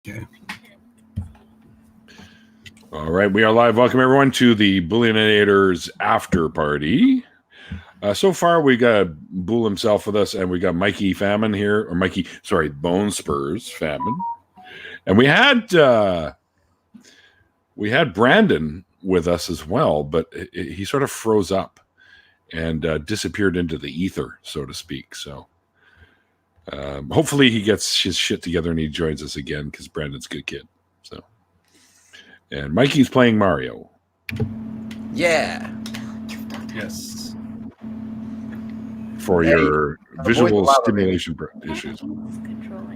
Okay. All right, we are live. Welcome everyone to the Booleanenator's after party. So far, we got Boole himself with us, and we got Mikey Famine here, or Bone Spurs Famine, and we had Brandon with us as well, but he sort of froze up and disappeared into the ether, so to speak. So hopefully he gets his shit together and he joins us again, because Brandon's a good kid. So, and Mikey's playing Mario. Yeah. Yes. For your visual stimulation issues.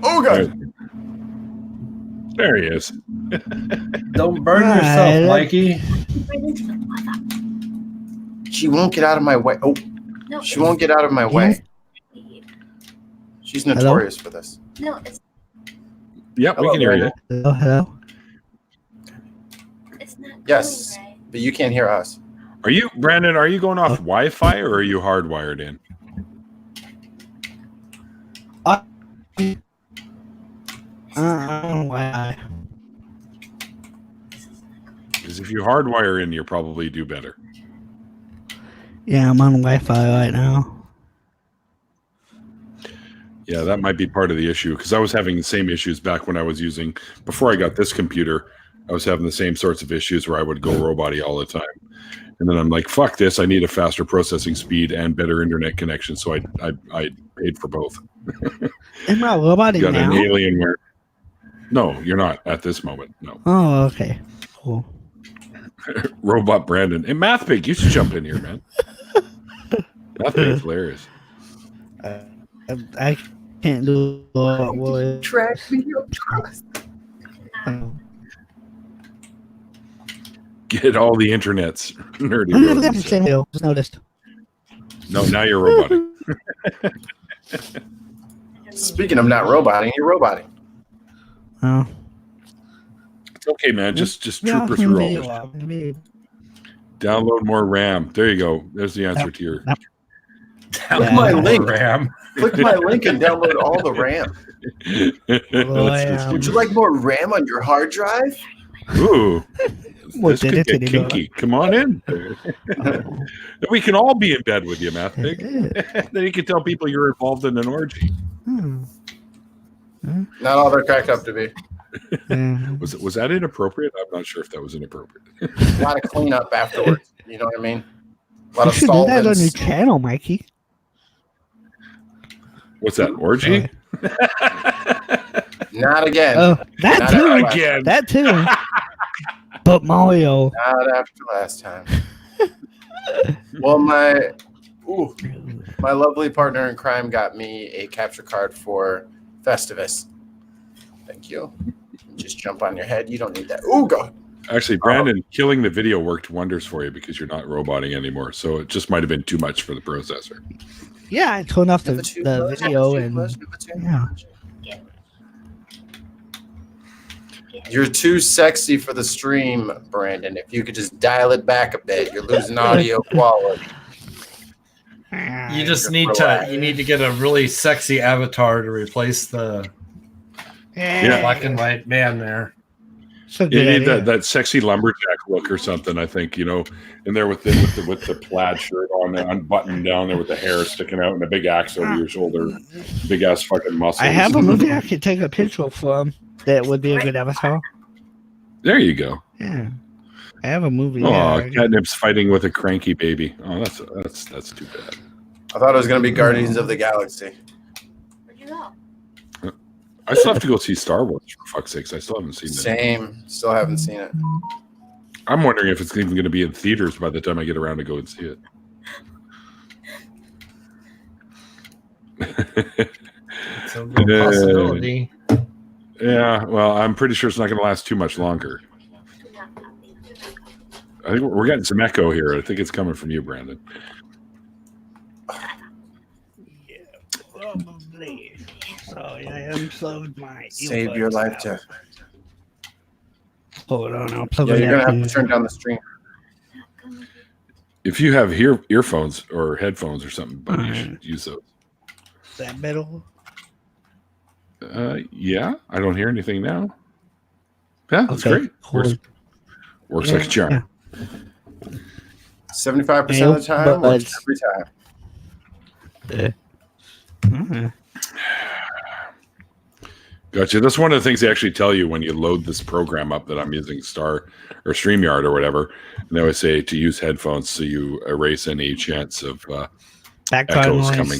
Oh, God. There he is. Don't burn yourself, Mikey. She won't get out of my way. Oh, no, she won't get out of my way. She's notorious for this. No, it's... Yep, we can hear you. Hello? It's not yes, going right. But you can't hear us. Are you, Brandon, are you going off Wi-Fi or are you hardwired in? Why? Because if you hardwire in, you'll probably do better. Yeah, I'm on Wi-Fi right now. Yeah, that might be part of the issue, because I was having the same issues back when I was using, before I got this computer, I was having the same sorts of issues where I would go robot-y all the time. And then I'm like, fuck this, I need a faster processing speed and better internet connection, so I paid for both. Am I roboting got now? an Alienware. No, you're not at this moment, no. Oh, okay. Cool. Robot Brandon. Hey, MathPig, you should jump in here, man. MathPig's hilarious. I can't do what Track me Oh. Get all the internet's nerdy rodents. Just noticed. No, now you're robotic. Speaking of not roboting, you're roboting. Oh. It's okay, man. Just trooper through all this. Download more RAM. There you go. There's the answer to your... Click my link. RAM. Click my link and download all the RAM. Would you like more RAM on your hard drive? Ooh. This could get kinky. Come on in. We can all be in bed with you, MathPig. Then you can tell people you're involved in an orgy. Not all they're cracked up to be. Was that inappropriate? I'm not sure if that was inappropriate. A lot of cleanup afterwards. You know what I mean? A lot You of should do that on solvents. your channel, Mikey. What's that, orgy? Not again. Oh, that Not too. again. That too. But Mario. Not after last time. Well, my lovely partner in crime got me a capture card for Festivus. Thank you. Just jump on your head. You don't need that. Oh, God. Actually, Brandon, killing the video worked wonders for you because you're not roboting anymore. So it just might have been too much for the processor. Yeah, I turned off the video and yeah. You're too sexy for the stream, Brandon. If you could just dial it back a bit, you're losing audio quality. You just need to get a really sexy avatar to replace the black and white man there. You need that sexy lumberjack look or something, I think, in there with the plaid shirt on, unbuttoned down there with the hair sticking out and a big axe over your shoulder, big ass fucking muscles. I have a movie I could take a picture from that would be a good avatar. There you go. Yeah, I have a movie. Oh, Catnip's fighting with a cranky baby. Oh, that's too bad. I thought it was going to be Guardians of the Galaxy. Where'd you go? I still have to go see Star Wars, for fuck's sakes. I still haven't seen it. Same. Still haven't seen it. I'm wondering if it's even going to be in theaters by the time I get around to go and see it. It's a real possibility. Yeah, well, I'm pretty sure it's not going to last too much longer. I think we're getting some echo here. I think it's coming from you, Brandon. Yeah, probably. So yeah, I unplugged my. Save your life, Jeff. Hold on, I'll plug Yeah, it you're going to in. have to turn down the stream. If you have earphones or headphones or something, but you should use those. Is that better? Yeah, I don't hear anything now. Yeah, that's Okay, great. cool. Works like a charm. 75% of the time, works every time. Gotcha. That's one of the things they actually tell you when you load this program up that I'm using, Star or StreamYard or whatever. And they always say to use headphones so you erase any chance of Background echoes noise, coming.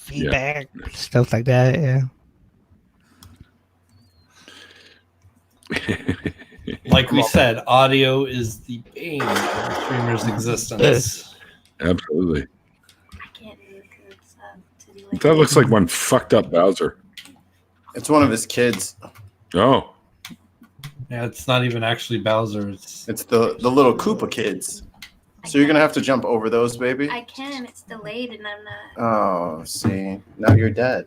feedback, stuff like that. Yeah. Like we said, audio is the bane of the streamer's existence. Absolutely. I can't do it because to do like That looks like one fucked up Bowser. It's one of his kids. Oh. Yeah, it's not even actually Bowser. It's the little Koopa kids. So you're gonna have to jump over those, baby. I can. It's delayed, and I'm not. Oh, see, now you're dead.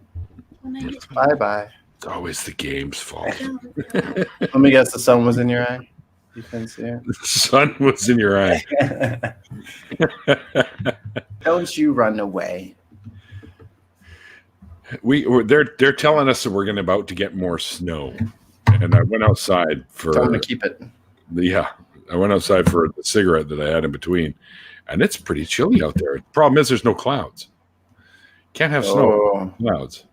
Bye bye. It's always the game's fault. Let me guess, the sun was in your eye. You couldn't see it. The sun was in your eye. Don't you run away. They're telling us that we're about to get more snow, and I went outside for. Tell them to keep it. Yeah, I went outside for the cigarette that I had in between, and it's pretty chilly out there. The problem is there's no clouds. Can't have snow clouds.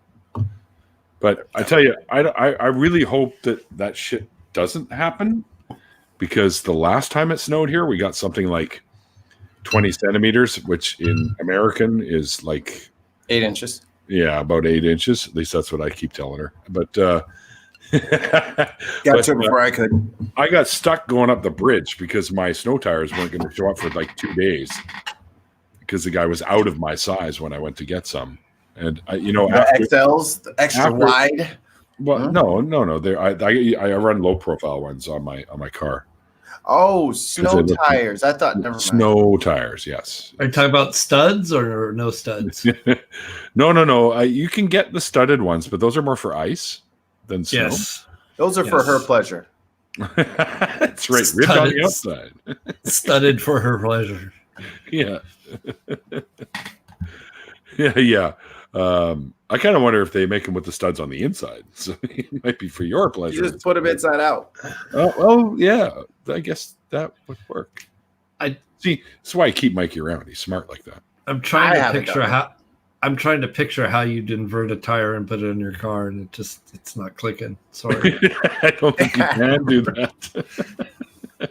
But I tell you, I really hope that shit doesn't happen, because the last time it snowed here, we got something like 20 centimeters, which in American is like 8 inches. Yeah, about 8 inches. At least that's what I keep telling her. But got to it before I could. I got stuck going up the bridge because my snow tires weren't going to show up for like 2 days because the guy was out of my size when I went to get some. And the XLs, the extra wide. Well, no. I run low profile ones on my car. Oh, snow tires. I thought never mind. Snow tires, yes. Are you talking about studs or no studs? No. You can get the studded ones, but those are more for ice than snow. Yes. Those are for her pleasure. That's right. Ripped on the outside. Studded for her pleasure. Yeah. Yeah. I kind of wonder if they make them with the studs on the inside. So it might be for your pleasure. You just put them inside out. Oh, yeah. I guess that would work. I see. That's why I keep Mikey around. He's smart like that. I'm trying to picture how you'd invert a tire and put it in your car, and it's not clicking. Sorry. I don't think you can do that.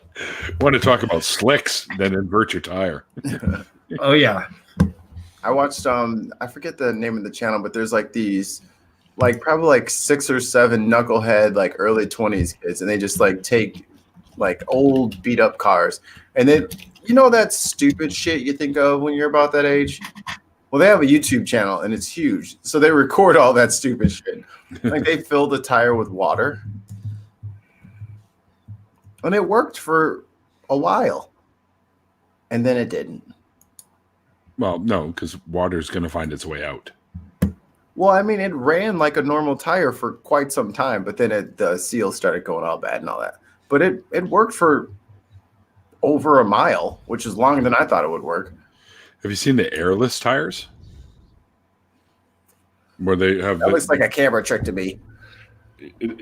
Want to talk about slicks, then invert your tire. Oh, yeah. I watched I forget the name of the channel, but there's like these like probably like 6 or 7 knucklehead like early 20s kids, and they just like take like old beat up cars, and then that stupid shit you think of when you're about that age. Well, they have a YouTube channel and it's huge, so they record all that stupid shit. Like they filled the tire with water, and it worked for a while, and then it didn't. Well, no, because water's going to find its way out. Well, I mean, it ran like a normal tire for quite some time, but then the seals started going all bad and all that. But it worked for over a mile, which is longer than I thought it would work. Have you seen the airless tires? Where they have that looks like a camera trick to me.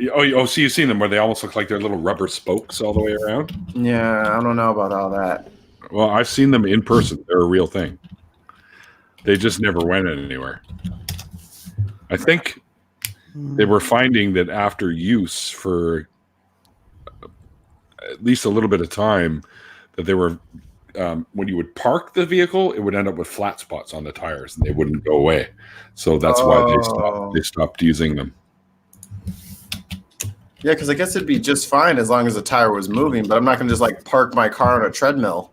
So you've seen them where they almost look like they're little rubber spokes all the way around? Yeah, I don't know about all that. Well, I've seen them in person. They're a real thing. They just never went anywhere. I think they were finding that after use for at least a little bit of time, that they were when you would park the vehicle, it would end up with flat spots on the tires, and they wouldn't go away. So that's why they stopped using them. Yeah, because I guess it'd be just fine as long as the tire was moving, but I'm not going to just like park my car on a treadmill.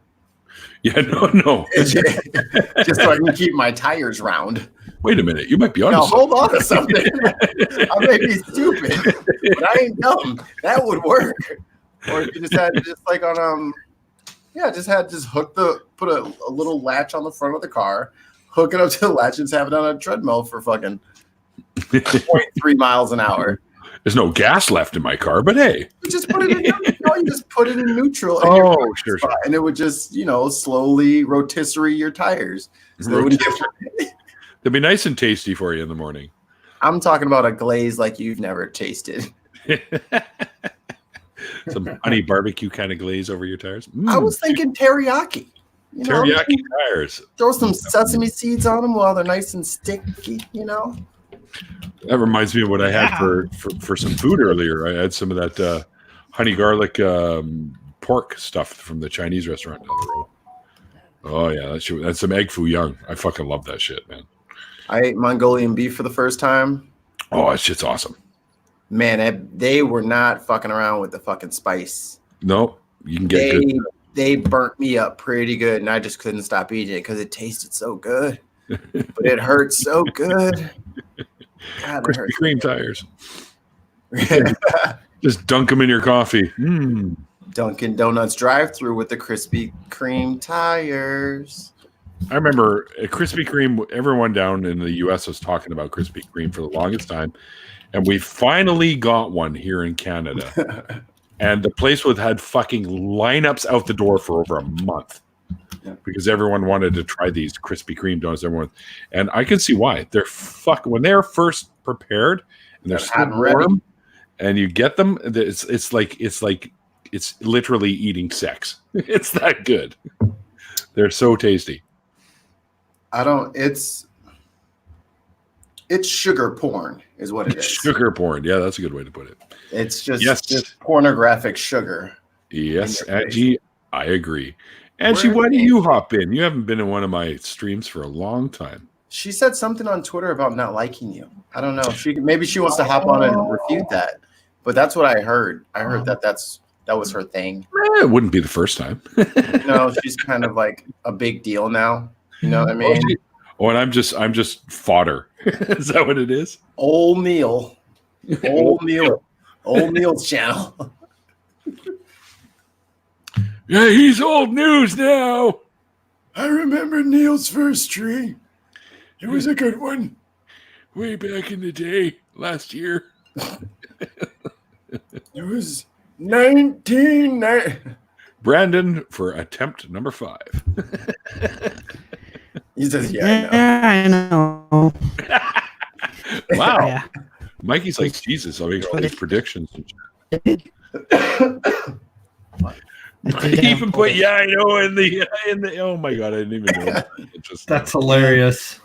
Yeah, no. Just so I can keep my tires round. Wait a minute, you might be on. Now hold on to something. I may be stupid, but I ain't dumb. That would work. Or if you just had like on put a little latch on the front of the car, hook it up to the latch, and just have it on a treadmill for fucking 0.3 miles an hour. There's no gas left in my car, but hey. You just put it in you just put it in neutral. Sure. And it would just, slowly rotisserie your tires. So They'd be nice and tasty for you in the morning. I'm talking about a glaze like you've never tasted. Some honey barbecue kind of glaze over your tires. I was thinking teriyaki. You know, Teriyaki tires. throw some sesame seeds on them while they're nice and sticky. That reminds me of what I had for some food earlier. I had some of that honey garlic pork stuff from the Chinese restaurant down the road. Oh yeah, that's some egg foo young. I fucking love that shit, man. I ate Mongolian beef for the first time. Oh, that shit's awesome. Man, they were not fucking around with the fucking spice. No, you can get good. They burnt me up pretty good, and I just couldn't stop eating it because it tasted so good. But it hurt so good. God, Krispy Kreme tires. Just dunk them in your coffee. Dunkin' Donuts drive-through with the Krispy Kreme tires. I remember at Krispy Kreme, everyone down in the U.S. was talking about Krispy Kreme for the longest time. And we finally got one here in Canada. And the place had fucking lineups out the door for over a month. Yeah. Because everyone wanted to try these Krispy Kreme donuts. And I can see why. They're when they're first prepared and they're still warm, and you get them, it's literally eating sex. It's that good. They're so tasty. It's sugar porn is what it is. Sugar porn. Yeah, that's a good way to put it. It's just pornographic sugar. Yes, Angie, I agree. Angie, why do you hop in? You haven't been in one of my streams for a long time. She said something on Twitter about not liking you. I don't know. Maybe she wants to hop on and refute that. But that's what I heard. I heard that was her thing. It wouldn't be the first time. No, she's kind of like a big deal now. You know what I mean? And I'm just fodder. Is that what it is? Old Neil's channel. Yeah, he's old news now. I remember Neil's first stream. It was a good one. Way back in the day, last year. It was 1990. Brandon for attempt number 5. He says, I know. Wow. Yeah. Mikey's like, Jesus, I'll make all these predictions. He even put I know in the oh my god, I didn't even know. That's hilarious.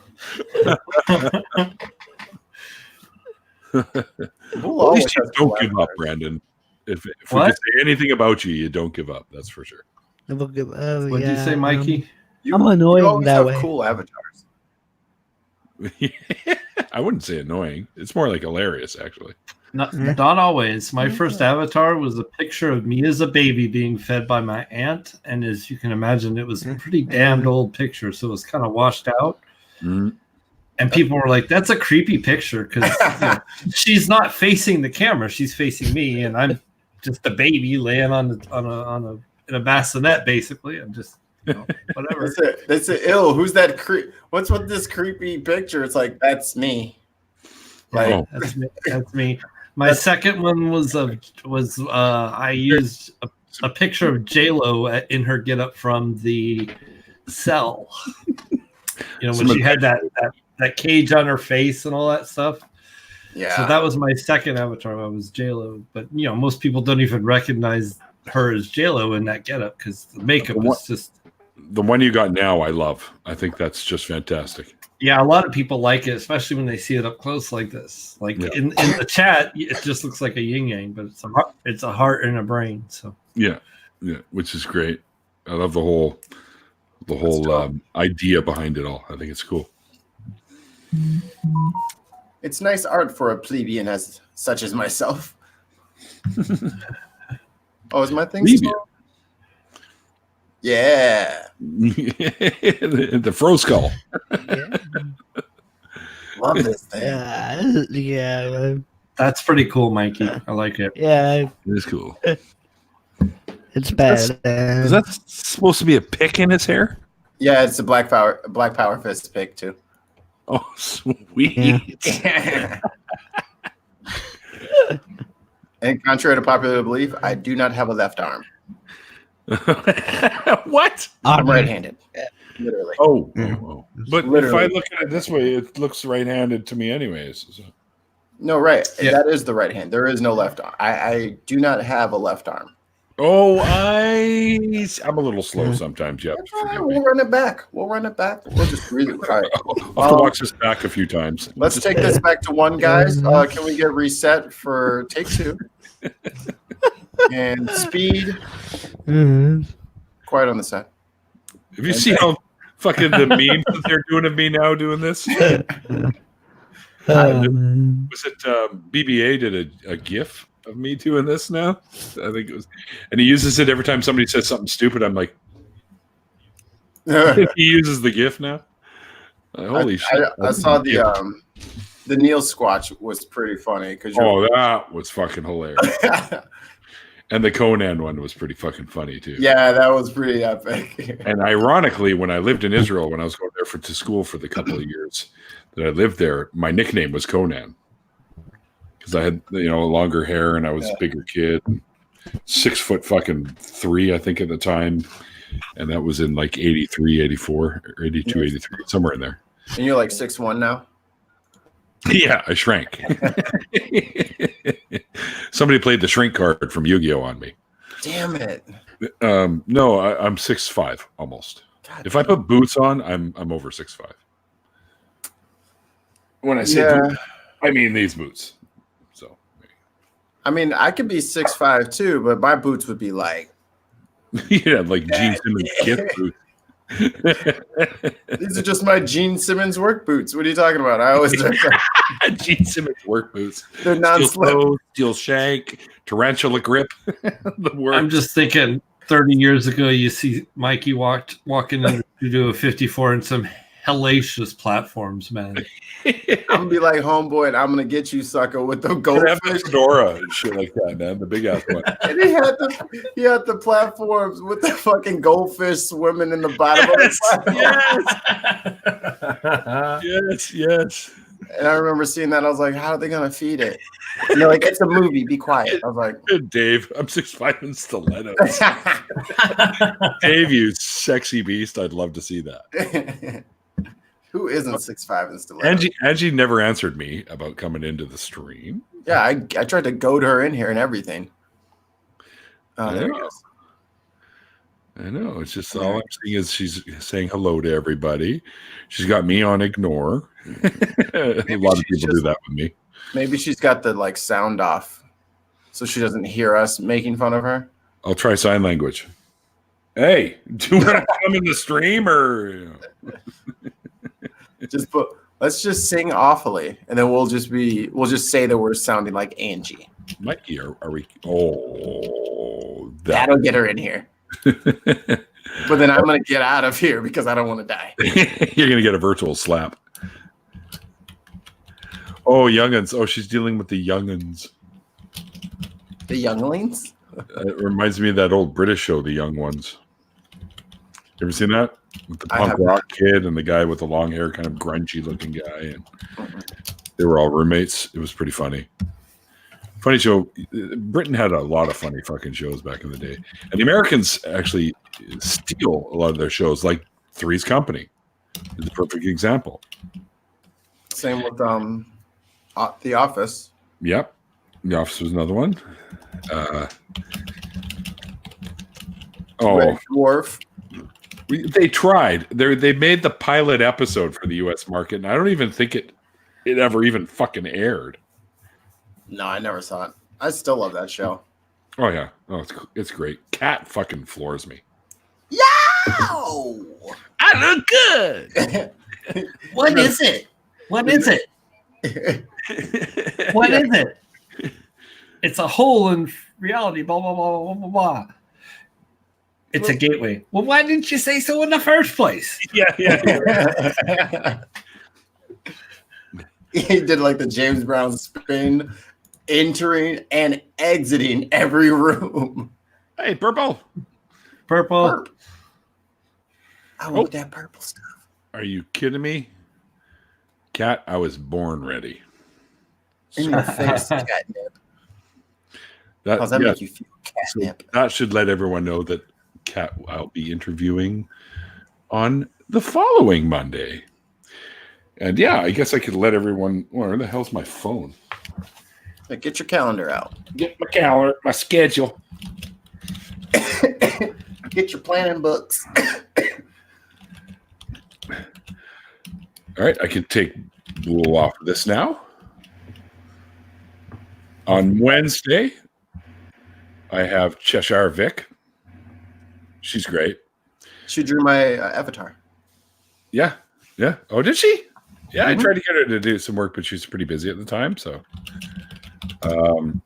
Well, at least you don't give up, Brandon. If we can say anything about you, you don't give up. That's for sure. What did you say, Mikey? I'm annoying you that have way. Cool avatars. I wouldn't say annoying. It's more like hilarious, actually. Not always. My first avatar was a picture of me as a baby being fed by my aunt, and as you can imagine, it was a pretty damned old picture, so it was kind of washed out. Mm-hmm. And people were like, "That's a creepy picture," because she's not facing the camera; she's facing me, and I'm just a baby laying in a bassinet, basically. I'm just whatever. That's it. Ill. Who's that? What's with this creepy picture? It's like that's me. Like that's me. My second one was I used a picture of J-Lo in her getup from The Cell. When she had that cage on her face and all that stuff. Yeah. So that was my second avatar. I was J-Lo, but most people don't even recognize her as J-Lo in that getup because the makeup is just. The one you got now, I love. I think that's just fantastic. Yeah, a lot of people like it, especially when they see it up close like this. Like in the chat, it just looks like a yin yang, but it's a heart and a brain. So yeah, which is great. I love the whole idea behind it all. I think it's cool. It's nice art for a plebeian such as myself. Oh, is my thing small? Yeah. The fro skull. Love this thing. Yeah. That's pretty cool, Mikey. I like it. Yeah. It is cool. It's bad. Is that supposed to be a pick in his hair? Yeah, it's a Black Power fist pick too. Oh, sweet. Yeah. And contrary to popular belief, I do not have a left arm. What? I'm right-handed. Yeah, literally. Oh. But literally. If I look at it this way, it looks right-handed to me anyways. So. No, right. Yeah. That is the right hand. There is no left arm. I do not have a left arm. Oh, I'm a little slow sometimes. Yep. We'll run it back. We'll just read it. All right. I'll have to watch this back a few times. Let's take this back to one, guys. Can we get reset for take 2? And speed. Quiet on the side. Have you seen how fucking the memes that they're doing of me now doing this? Was it BBA did a GIF of me doing this now? I think it was, and he uses it every time somebody says something stupid. I'm like, he uses the GIF now. Holy shit! I saw the Neil Squatch was pretty funny because that was fucking hilarious. And the Conan one was pretty fucking funny too. Yeah, that was pretty epic. And ironically, when I lived in Israel, when I was going there to school for the couple of years that I lived there, my nickname was Conan because I had longer hair and I was a bigger kid, 6'3" I think at the time, and that was in like 83, 84, or 82, 83, somewhere in there. And you're like 6'1" now. Yeah, I shrank. Somebody played the shrink card from Yu-Gi-Oh on me. Damn it! No, I'm 6'5" almost. God, if I put boots on, I'm over 6'5". When I say boots, I mean these boots. So, I mean, I could be 6'5" too, but my boots would be like, like Gene Simmons gift boots. These are just my Gene Simmons work boots. What are you talking about? I always Gene Simmons work boots. They're non-slip, steel shank, tarantula grip. I'm just thinking 30 years ago, you see Mikey walking in the studio of 54 and some hellacious platforms, man. I'm gonna be like homeboy, and I'm gonna get you, sucker, with the goldfish fedora and shit like that, man. The big ass one. And he had the platforms with the fucking goldfish swimming in the bottom of the platform. Yes. And I remember seeing that. I was like, how are they gonna feed it? And they're like, it's a movie. Be quiet. I was like, Dave, I'm 6'5" in stilettos. Dave, you sexy beast. I'd love to see that. Who isn't 6'5" in stilettos? Angie never answered me about coming into the stream. Yeah, I tried to goad her in here and everything. Oh, there he goes. I know. It's just all I'm seeing is she's saying hello to everybody. She's got me on ignore. A lot of people do that with me. Maybe she's got the sound off, so she doesn't hear us making fun of her. I'll try sign language. Hey, do you want to come in the stream or? Let's just sing awfully, and then we'll just say that we're sounding like Angie. Mikey, are we? Oh, that'll get her in here. But then I'm gonna get out of here because I don't want to die. You're gonna get a virtual slap. Oh, youngins. Oh, she's dealing with the youngins. The younglings? It reminds me of that old British show, The Young Ones. You ever seen that? With the punk rock kid and the guy with the long hair, kind of grungy looking guy. And they were all roommates. It was pretty funny. Funny show. Britain had a lot of funny fucking shows back in the day. And the Americans actually steal a lot of their shows, like Three's Company is a perfect example. Same with The Office. Yep. The Office was another one. Red Dwarf. They tried. They made the pilot episode for the U.S. market, and I don't even think it ever even fucking aired. No, I never saw it. I still love that show. Oh yeah, it's great. Cat fucking floors me. Yo, I look good. What is it? What is it? What is it? It's a hole in reality. Blah blah blah blah blah blah. It's a gateway. Well, why didn't you say so in the first place? Yeah. He did like the James Brown spin, entering and exiting every room. Hey, purple. Purple. I want that purple stuff. Are you kidding me? Cat, I was born ready. In your face, catnip. How does that make you feel, catnip? So that should let everyone know that Cat I'll be interviewing on the following Monday. And yeah, I guess I could let everyone. Where the hell's my phone? Hey, get your calendar out. Get my calendar, my schedule. Get your planning books. All right, I can take Boole off of this now. On Wednesday, I have Cheshire Vic. She's great. She drew my avatar. Yeah. Oh, did she? Yeah, I tried to get her to do some work, but she was pretty busy at the time. So, and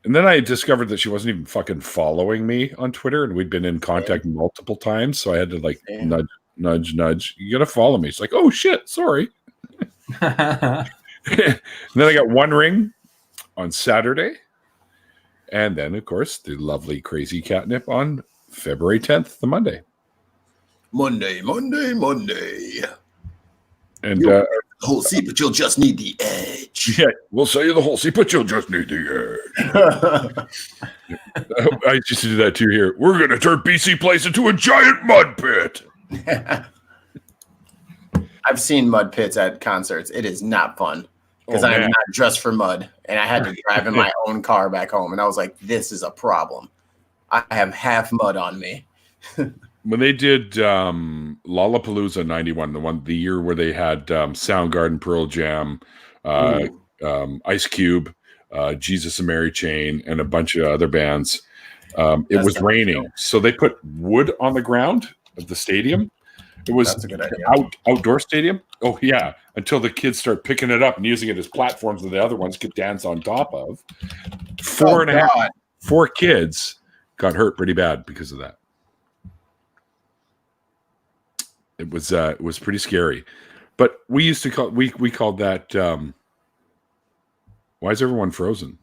then I discovered that she wasn't even fucking following me on Twitter, and we'd been in contact multiple times. So I had to like nudge. You gotta follow me. It's like, oh shit, sorry. And then I got One Ring on Saturday, and then of course the lovely Crazy Catnip on February 10th, the Monday. Monday. And the whole seat, but you'll just need the edge. Yeah, we'll sell you the whole seat, but you'll just need the edge. I used to do that too here. We're going to turn BC Place into a giant mud pit. I've seen mud pits at concerts. It is not fun because I'm not dressed for mud, and I had to drive in my own car back home, and I was like, this is a problem. I have half mud on me. When they did Lollapalooza 91, the year where they had Soundgarden, Pearl Jam, Ice Cube, Jesus and Mary Chain, and a bunch of other bands, it was raining. So they put wood on the ground of the stadium. It was an outdoor stadium. Oh, yeah, until the kids start picking it up and using it as platforms that the other ones could dance on top of. Four kids got hurt pretty bad because of that. It was pretty scary, but we used to call we called that. Why is everyone frozen?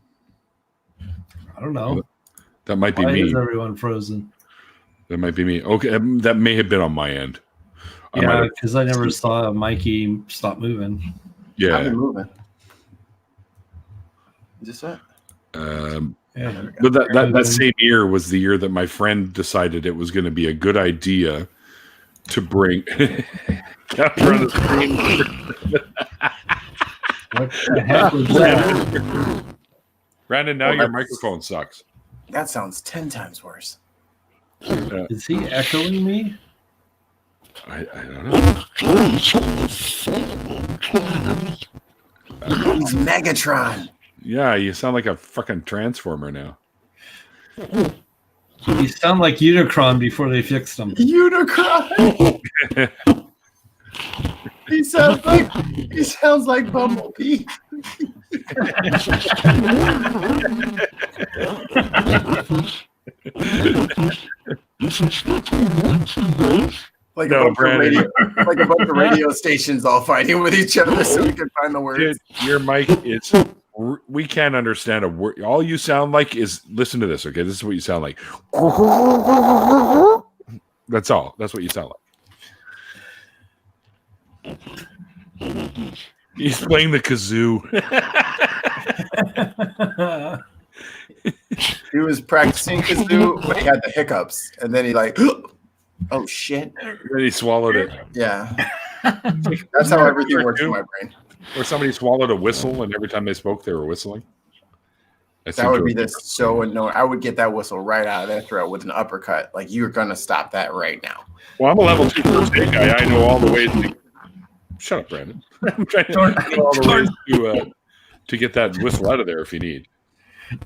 I don't know. That might be Why me. is everyone frozen? That might be me. Okay, that may have been on my end. Yeah, because I never saw Mikey stop moving. Yeah, I've been moving. Just that. But that same year was the year that my friend decided it was going to be a good idea to bring capture on the screen. What the heck was that? Brandon, now your microphone sucks. That sounds 10 times worse. Is he echoing me? I don't know. He's Megatron. Yeah, you sound like a fucking transformer now. You sound like Unicron before they fixed him. Unicron. He sounds like Bumblebee. Like a bunch of radio stations all fighting with each other so we can find the words. Dude, your mic is we can't understand a word. All you sound like is listen to this, okay? This is what you sound like. That's all. That's what you sound like. He's playing the kazoo. He was practicing kazoo, but he had the hiccups, and then he like, oh shit. And then he swallowed it. Yeah. That's how everything works in my brain. Or somebody swallowed a whistle, and every time they spoke, they were whistling. That would be so annoying. I would get that whistle right out of their throat with an uppercut. Like, you're going to stop that right now. Well, I'm a level 2 first aid guy. I know all the ways to... Shut up, Brandon. I'm trying to know all the ways to get that whistle out of there if you need.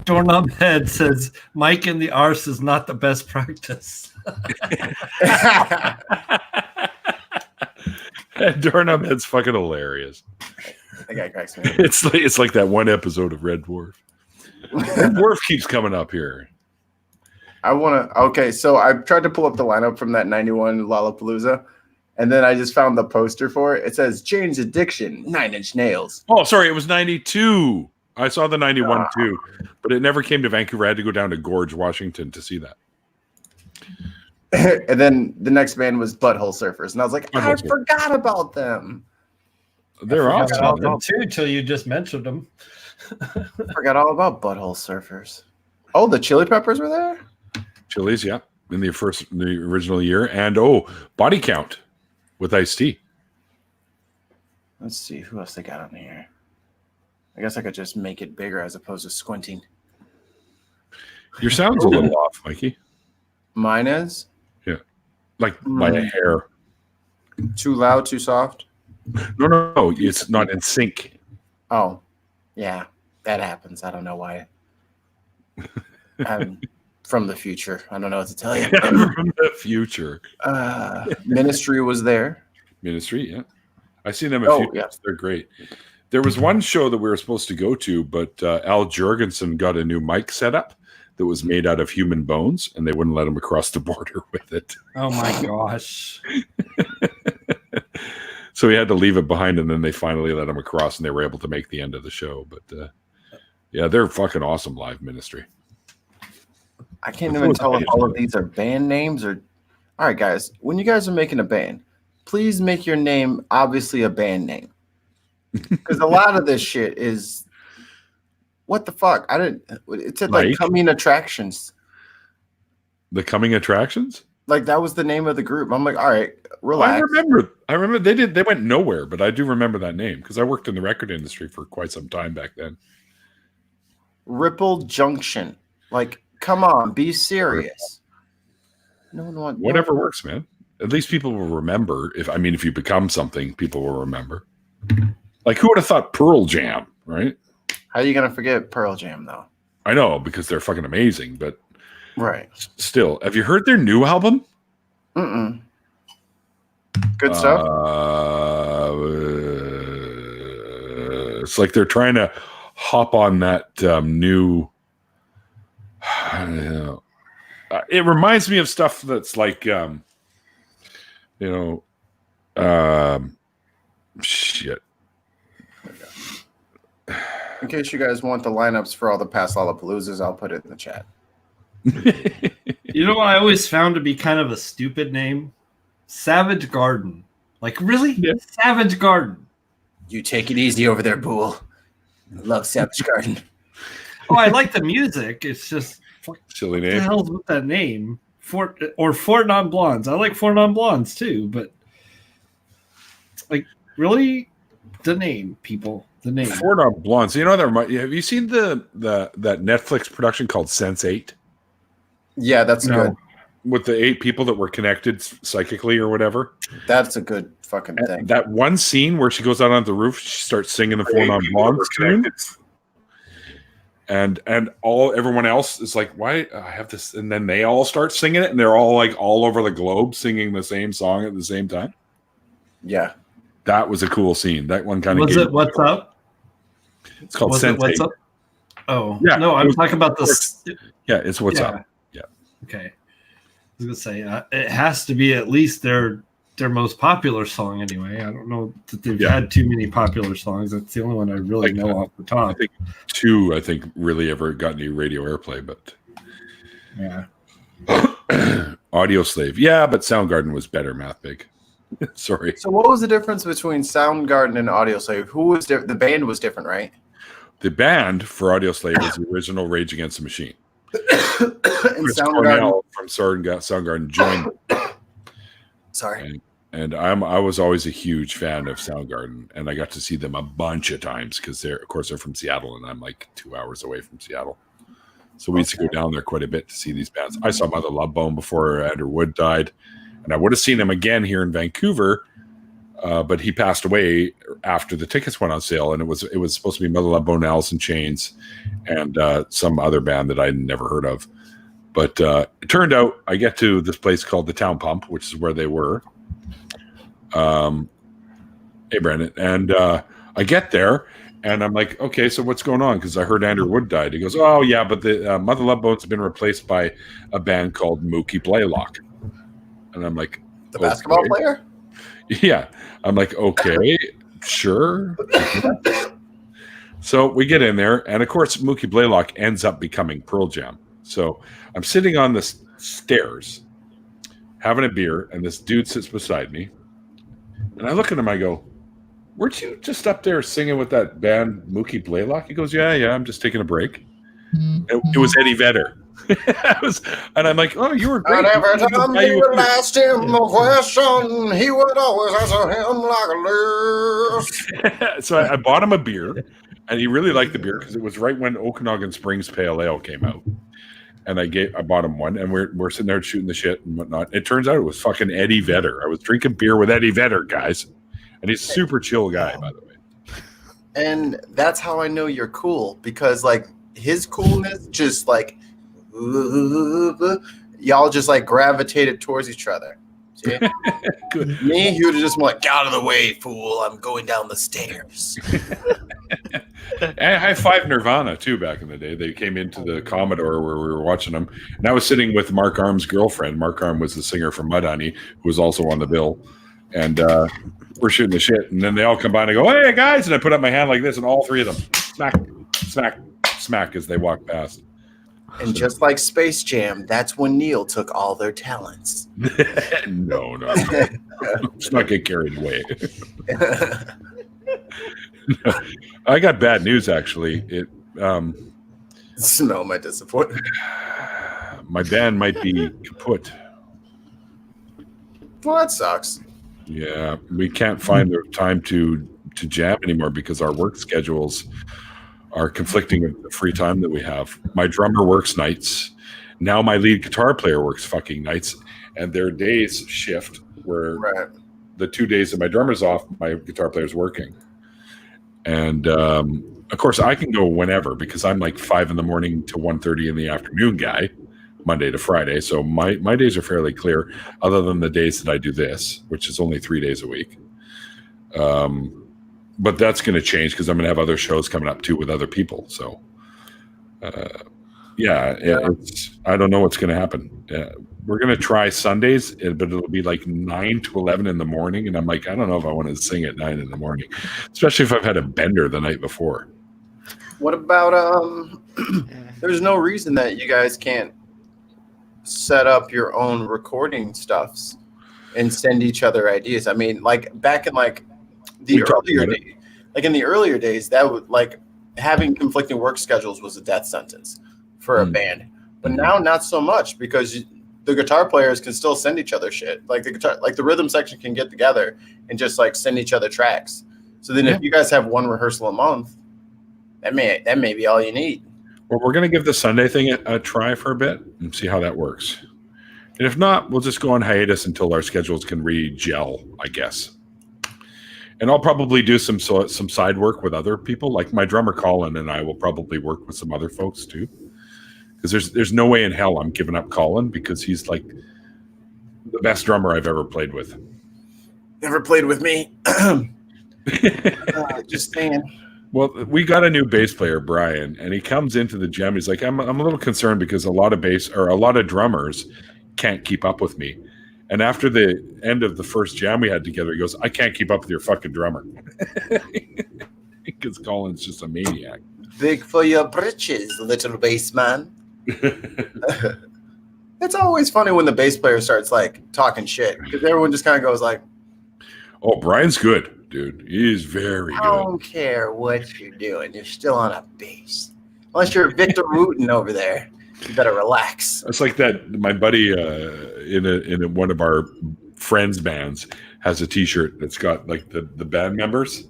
Doorknob Head says, Mike in the arse is not the best practice. Doorknob Head's fucking hilarious. That guy cracks me. It's like that one episode of Red Dwarf. Red Dwarf keeps coming up here. So I tried to pull up the lineup from that 91 Lollapalooza, and then I just found the poster for it. It says Jane's Addiction, 9 Inch Nails. Oh, sorry, it was 92. I saw the 91 too, but it never came to Vancouver. I had to go down to Gorge, Washington to see that. And then the next band was Butthole Surfers, and I was like, I forgot about them. They're awesome. About them too, till you just mentioned them. I forgot all about Butthole Surfers. Oh, the Chili Peppers were there? Chili's, yeah, in the original year. And Body Count with Ice-T. Let's see, who else they got on here? I guess I could just make it bigger as opposed to squinting. Your sound's a little off, Mikey. Mine is? Yeah. Like by a hair. Too loud, too soft? No. It's not in sync. Oh, yeah. That happens. I don't know why. I'm from the future. I don't know what to tell you. From the future. Ministry was there. Ministry, yeah. I've seen them a few times. They're great. There was one show that we were supposed to go to, but Al Jorgensen got a new mic setup that was made out of human bones, and they wouldn't let him across the border with it. Oh my gosh. So he had to leave it behind, and then they finally let him across, and they were able to make the end of the show. But yeah, they're fucking awesome live ministry. I can't even tell if all of these are band names or... All right, guys. When you guys are making a band, please make your name obviously a band name. Because a lot of this shit is... What the fuck? It said like Coming Attractions. The Coming Attractions? Like that was the name of the group. I'm like, all right, relax. I remember they went nowhere, but I do remember that name because I worked in the record industry for quite some time back then. Ripple Junction. Like, come on, be serious. No one wants whatever works, man. At least people will remember. If you become something, people will remember. Like, who would have thought Pearl Jam, right? How are you gonna forget Pearl Jam though? I know because they're fucking amazing, but right. Still, have you heard their new album? Mm-mm. Good stuff. It's like they're trying to hop on that new. I don't know. It reminds me of stuff that's like, shit. In case you guys want the lineups for all the past Lollapaloozas, I'll put it in the chat. You know what I always found to be kind of a stupid name? Savage Garden. Like, really? Yeah. Savage Garden. You take it easy over there, Boole. I love Savage Garden. Oh, I like the music. It's just silly name. What the hell's with that name? Fort Non Blondes. I like Fort Non Blondes too, but like, really, the name, people. The name. Fort Non Blondes. You know that have you seen that Netflix production called Sense8? Yeah, that's good. With the 8 people that were connected psychically or whatever. That's a good fucking thing. That one scene where she goes out on the roof, she starts singing the Fort Non Blondes tune. And everyone else is like, why I have this? And then they all start singing it, and they're all like all over the globe singing the same song at the same time. Yeah. That was a cool scene. That one kind of was it What's Up? It's called Sense8. What's Up? Oh, yeah. No, I'm talking about this. Yeah, it's What's Up. Yeah. Okay. I was gonna say it has to be at least their most popular song anyway. I don't know that they've had too many popular songs. That's the only one I really know off the top. I think 2 really ever got any radio airplay, but yeah. Audio Slave. Yeah, but Soundgarden was better, Math Big. Sorry. So what was the difference between Soundgarden and Audio Slave? Who was the band was different, right? The band for Audio Slave was the original Rage Against the Machine. And Chris Cornell from Soundgarden joined. Sorry. And I was always a huge fan of Soundgarden, and I got to see them a bunch of times because they're from Seattle, and I'm like 2 hours away from Seattle. So we used to go down there quite a bit to see these bands. I saw Mother Love Bone before Andrew Wood died, and I would have seen him again here in Vancouver, but he passed away after the tickets went on sale, and it was supposed to be Mother Love Bone, Alice in Chains, and some other band that I'd never heard of. But it turned out I get to this place called the Town Pump, which is where they were. Hey, Brandon. And I get there, and I'm like, okay, so what's going on? Because I heard Andrew Wood died. He goes, oh, yeah, but the Mother Love Bone's been replaced by a band called Mookie Blaylock. And I'm like, the basketball player? Yeah. I'm like, okay, sure. So we get in there, and of course, Mookie Blaylock ends up becoming Pearl Jam. So I'm sitting on the stairs having a beer, and this dude sits beside me. And I look at him, I go, weren't you just up there singing with that band Mookie Blaylock? He goes, yeah, I'm just taking a break. It was Eddie Vedder. And I'm like, oh, you were great. And every time he would ask him a question, he would always answer him like a list. So I bought him a beer, and he really liked the beer because it was right when Okanagan Springs Pale Ale came out. And I bought him one, and we're sitting there shooting the shit and whatnot. It turns out it was fucking Eddie Vedder. I was drinking beer with Eddie Vedder, guys, and he's a super chill guy, by the way. And that's how I know you're cool, because like his coolness just like y'all just like gravitated towards each other. See? Good. Me, he would have just been like, "Get out of the way, fool! I'm going down the stairs." And high five Nirvana too. Back in the day, they came into the Commodore where we were watching them, and I was sitting with Mark Arm's girlfriend. Mark Arm was the singer from Mudhoney, who was also on the bill, and we're shooting the shit. And then they all come by and I go, "Hey guys!" And I put up my hand like this, and all three of them smack, smack, smack as they walk past. And just like Space Jam, that's when Neil took all their talents. No. Let's not get carried away. I got bad news, actually. Smell my disappointment. My band might be kaput. Well, that sucks. Yeah, we can't find the time to jam anymore because our work schedules are conflicting with the free time that we have. My drummer works nights. Now my lead guitar player works fucking nights, and their days shift where the 2 days that my drummer's off, my guitar player's working. And of course, I can go whenever because I'm like 5 a.m. to 1:30 in the afternoon guy, Monday to Friday. So my days are fairly clear, other than the days that I do this, which is only 3 days a week. But that's going to change because I'm going to have other shows coming up too with other people. So, it's I don't know what's going to happen. We're going to try Sundays, but it'll be like 9 to 11 in the morning. And I'm like, I don't know if I want to sing at 9 in the morning, especially if I've had a bender the night before. What about, there's no reason that you guys can't set up your own recording stuffs and send each other ideas. I mean, like back in like the earlier days, like in the earlier days, that would like having conflicting work schedules was a death sentence for a band. But now not so much because the guitar players can still send each other shit. Like the rhythm section can get together and just like send each other tracks. So then if you guys have one rehearsal a month, that may be all you need. Well, we're going to give the Sunday thing a try for a bit and see how that works. And if not, we'll just go on hiatus until our schedules can re-gel, I guess. And I'll probably do some side work with other people. Like my drummer Colin and I will probably work with some other folks too. Because there's no way in hell I'm giving up Colin because he's like the best drummer I've ever played with. Never played with me. Just saying. Well, we got a new bass player, Brian, and he comes into the jam. He's like, I'm a little concerned because a lot of drummers can't keep up with me. And after the end of the first jam we had together, he goes, I can't keep up with your fucking drummer. Because Colin's just a maniac. Big for your britches, little bass man. It's always funny when the bass player starts like talking shit because everyone just kind of goes like, "Oh, Brian's good, dude. He's very good." I don't care what you're doing. You're still on a bass. Unless you're Victor Wooten over there, you better relax. It's like that. My buddy in one of our friends' bands has a T-shirt that's got like the band members,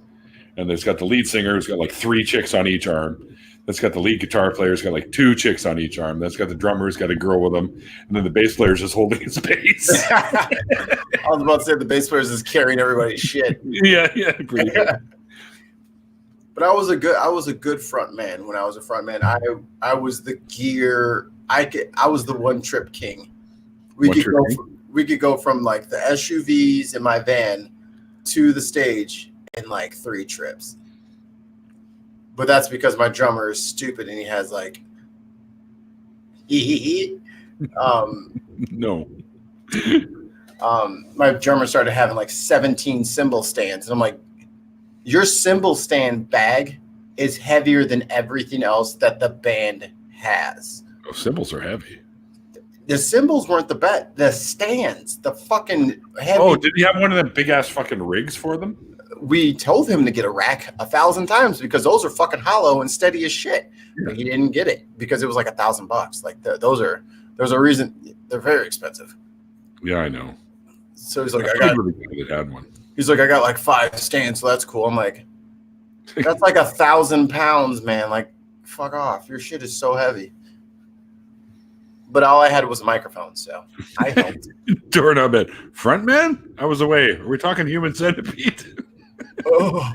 and it's got the lead singer who's got like 3 chicks on each arm. That's got the lead guitar player's got like 2 chicks on each arm. That's got the drummer's got a girl with him, and then the bass player's just holding his bass. I was about to say the bass player's just carrying everybody's shit. Yeah, pretty good. But I was a good front man when I was a front man. I was the gear. I was the one trip king. We could go from like the SUVs in my van to the stage in like 3 trips. But that's because my drummer is stupid and he has like No. My drummer started having like 17 cymbal stands, and I'm like, your cymbal stand bag is heavier than everything else that the band has. Oh, cymbals are heavy. The cymbals weren't the best. The stands, the fucking heavy. Oh, did he have one of them big ass fucking rigs for them? We told him to get a rack 1,000 times because those are fucking hollow and steady as shit. Yeah. But he didn't get it because it was like $1,000. Like there's a reason they're very expensive. Yeah, I know. So he's like, I got really good that had one. He's like, I got like 5 stands, so that's cool. I'm like, that's like 1,000 pounds, man. Like, fuck off. Your shit is so heavy. but all I had was a microphone, so I helped. Doorknob at front man. I was away. Are we talking Human Centipede? Oh.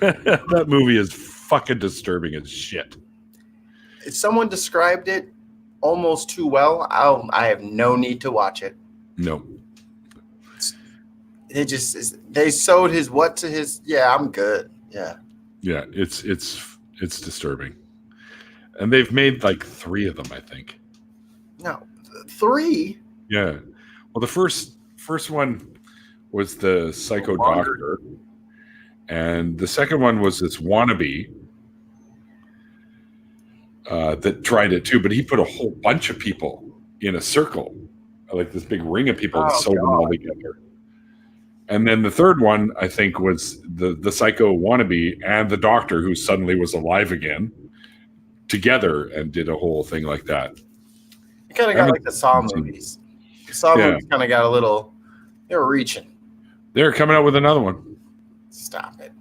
That movie is fucking disturbing as shit. If someone described it almost too well, I have no need to watch it. No. They sewed his what to his. Yeah, I'm good. Yeah. Yeah, it's disturbing, and they've made like 3 of them, I think. No, 3. Yeah. Well, the first one was the psycho doctor, and the second one was this wannabe that tried it too, but he put a whole bunch of people in a circle, like this big ring of people, and sewed them all together. And then the third one, I think, was the psycho wannabe and the doctor who suddenly was alive again together and did a whole thing like that. It kind of got like the Saw movies. The Saw movies kind of got a little. They were reaching. They're coming out with another one. Stop it.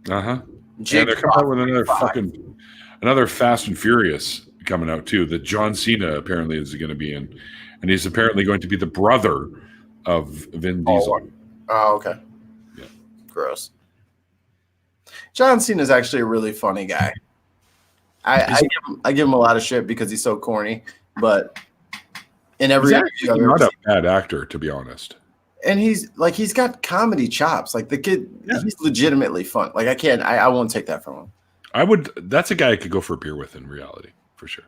Yeah, they're coming out with another Fast and Furious coming out too. That John Cena apparently is going to be in, and he's apparently going to be the brother of Vin Diesel. Oh, okay. Yeah. Gross. John Cena is actually a really funny guy. I give him a lot of shit because he's so corny, but in every he's not a bad actor, to be honest. And he's got comedy chops. Like the kid, he's legitimately fun. Like I won't take that from him. That's a guy I could go for a beer with in reality, for sure.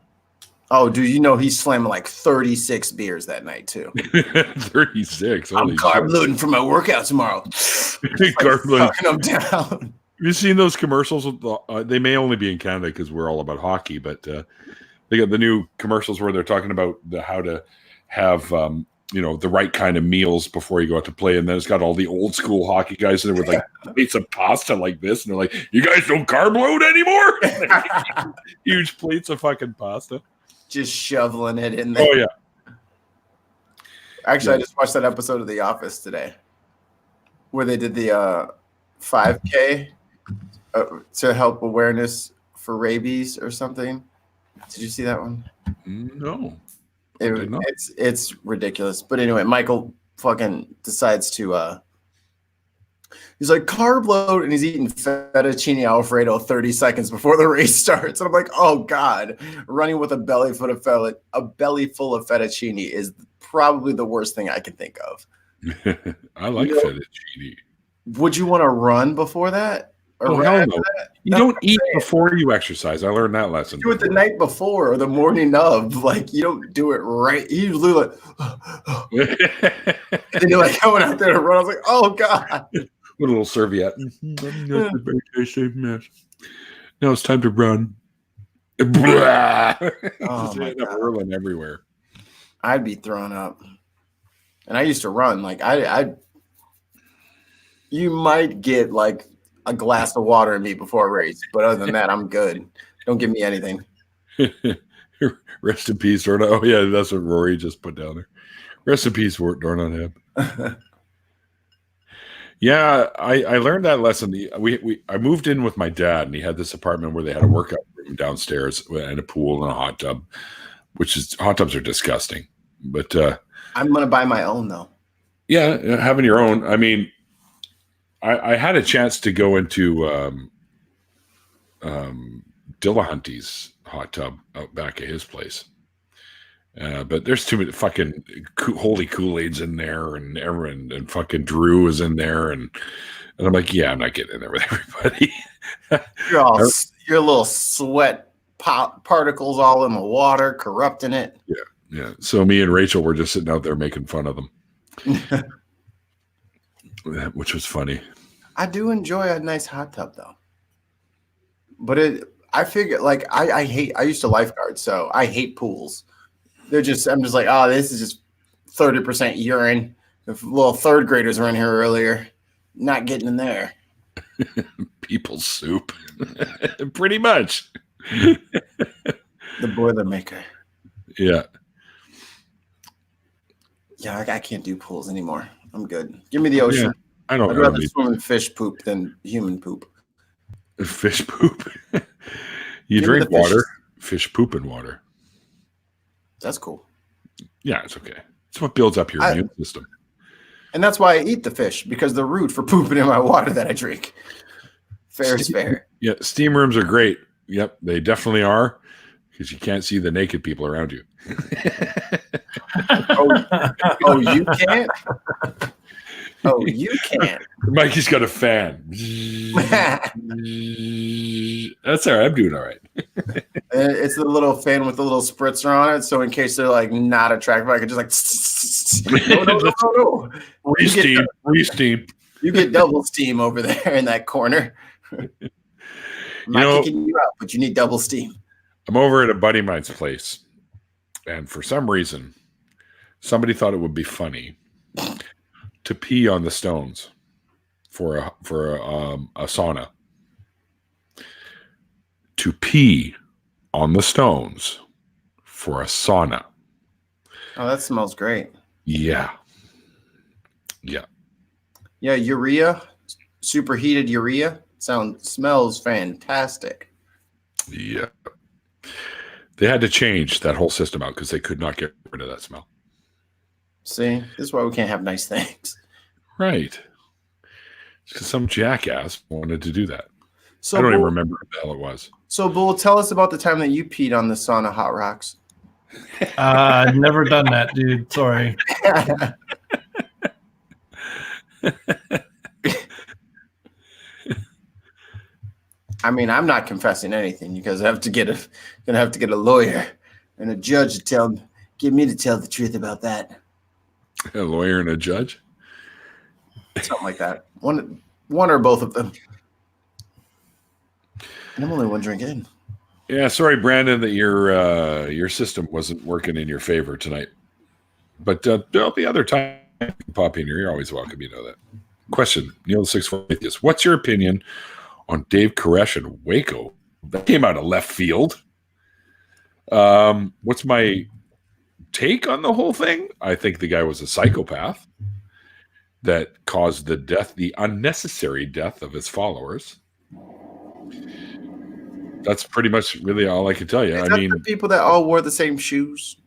Oh, dude, you know he's slamming like 36 beers that night too. 36. I'm carb loading for my workout tomorrow. Carb loading. Sucking them down. Have you seen those commercials? They may only be in Canada because we're all about hockey, but they got the new commercials where they're talking about how to have the right kind of meals before you go out to play, and then it's got all the old school hockey guys there with like plates of pasta like this, and they're like, "You guys don't carb load anymore." Huge plates of fucking pasta. Just shoveling it in there. Oh yeah. Actually, I just watched that episode of The Office today, where they did the 5K to help awareness for rabies or something. Did you see that one? No. It's ridiculous. But anyway, Michael fucking decides to. He's like carb load, and he's eating fettuccine Alfredo 30 seconds before the race starts. And I'm like, oh god, running with a belly full of fettuccine is probably the worst thing I can think of. I like fettuccine. Would you want to run before that? Or hell no. You don't eat before you exercise. I learned that lesson. Do it the night before or the morning of. Like you don't do it right. You usually and you're like going out there to run. I was like, oh god. With a little serviette. Now it's time to run. Oh my God. Whirling everywhere. I'd be throwing up. And I used to run. Like you might get like a glass of water in me before a race, but other than that, I'm good. Don't give me anything. Rest in peace, Dorna. Oh yeah, that's what Rory just put down there. Rest in peace, Dorna. Yeah, I learned that lesson. I moved in with my dad, and he had this apartment where they had a workout room downstairs and a pool and a hot tub, hot tubs are disgusting. But I'm gonna buy my own though. Yeah, having your own. I mean, I had a chance to go into Dillahunty's hot tub out back at his place. But there's too many fucking holy Kool-Aids in there, and everyone and fucking Drew is in there, and I'm like, yeah, I'm not getting in there with everybody. Your little sweat particles all in the water, corrupting it. Yeah. So me and Rachel were just sitting out there making fun of them, which was funny. I do enjoy a nice hot tub though, but I figure like I used to lifeguard, so I hate pools. I'm just like, oh, this is just 30% urine. The little third graders were in here earlier. Not getting in there. People's soup. Pretty much. The Boilermaker. Yeah. Yeah, I can't do pools anymore. I'm good. Give me the ocean. Yeah, I'd rather swim in fish poop than human poop. Fish poop? You drink water. Fish poop in water. That's cool. Yeah, it's okay. It's what builds up your immune system. And that's why I eat the fish, because they're rude for pooping in my water that I drink. Fair is fair. Yeah, steam rooms are great. Yep, they definitely are, because you can't see the naked people around you. Oh, you can't? Oh, you can't. Mikey's got a fan. That's all right. I'm doing all right. It's the little fan with the little spritzer on it, so in case they're like not attractive, I can just like no. Re-steam. You get double steam over there in that corner. I'm not kicking you out, but you need double steam. I'm over at a buddy of mine's place, and for some reason, somebody thought it would be funny to pee on the stones for a sauna. To pee on the stones for a sauna. Oh, that smells great. Yeah. Yeah, urea, superheated urea. Smells fantastic. Yeah. They had to change that whole system out because they could not get rid of that smell. See, this is why we can't have nice things. Right. Because some jackass wanted to do that. So I don't even remember what the hell it was. So, Bull, tell us about the time that you peed on the sauna hot rocks. Never done that, dude. Sorry. I mean, I'm not confessing anything because I have to get a lawyer and a judge to get me to tell the truth about that. A lawyer and a judge? Something like that. One or both of them. And I'm only one drink in. Yeah, sorry, Brandon, that your system wasn't working in your favor tonight. But there'll be other time you can pop in here. You're always welcome. You know that. Question, Neil 64 Atheist. What's your opinion on Dave Koresh and Waco? That came out of left field. What's my take on the whole thing? I think the guy was a psychopath that caused the unnecessary death of his followers. That's pretty much really all I can tell you. I mean, the people that all wore the same shoes.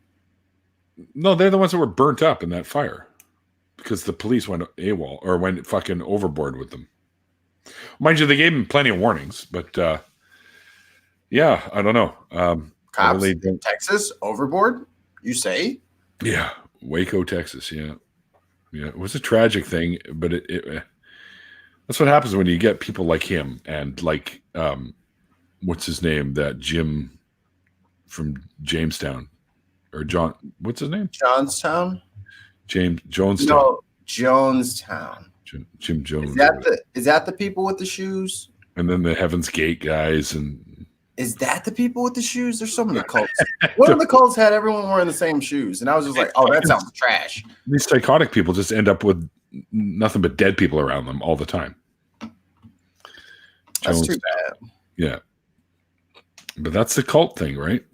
No, they're the ones that were burnt up in that fire because the police went AWOL or went fucking overboard with them. Mind you, they gave him plenty of warnings, but yeah, I don't know. Cops in Texas overboard, you say? Yeah, Waco, Texas. Yeah, it was a tragic thing, but it that's what happens when you get people like him and like what's his name? That Jim from Jamestown or John? What's his name? Jonestown. Jonestown. No, Jonestown. Jim Jones. Is that the people with the shoes? And then the Heaven's Gate guys and. Is that the people with the shoes? There's so many cults. One of the cults had everyone wearing the same shoes, and I was just like, "Oh, that sounds trash." These psychotic people just end up with nothing but dead people around them all the time. That's too bad. Yeah, but that's the cult thing, right?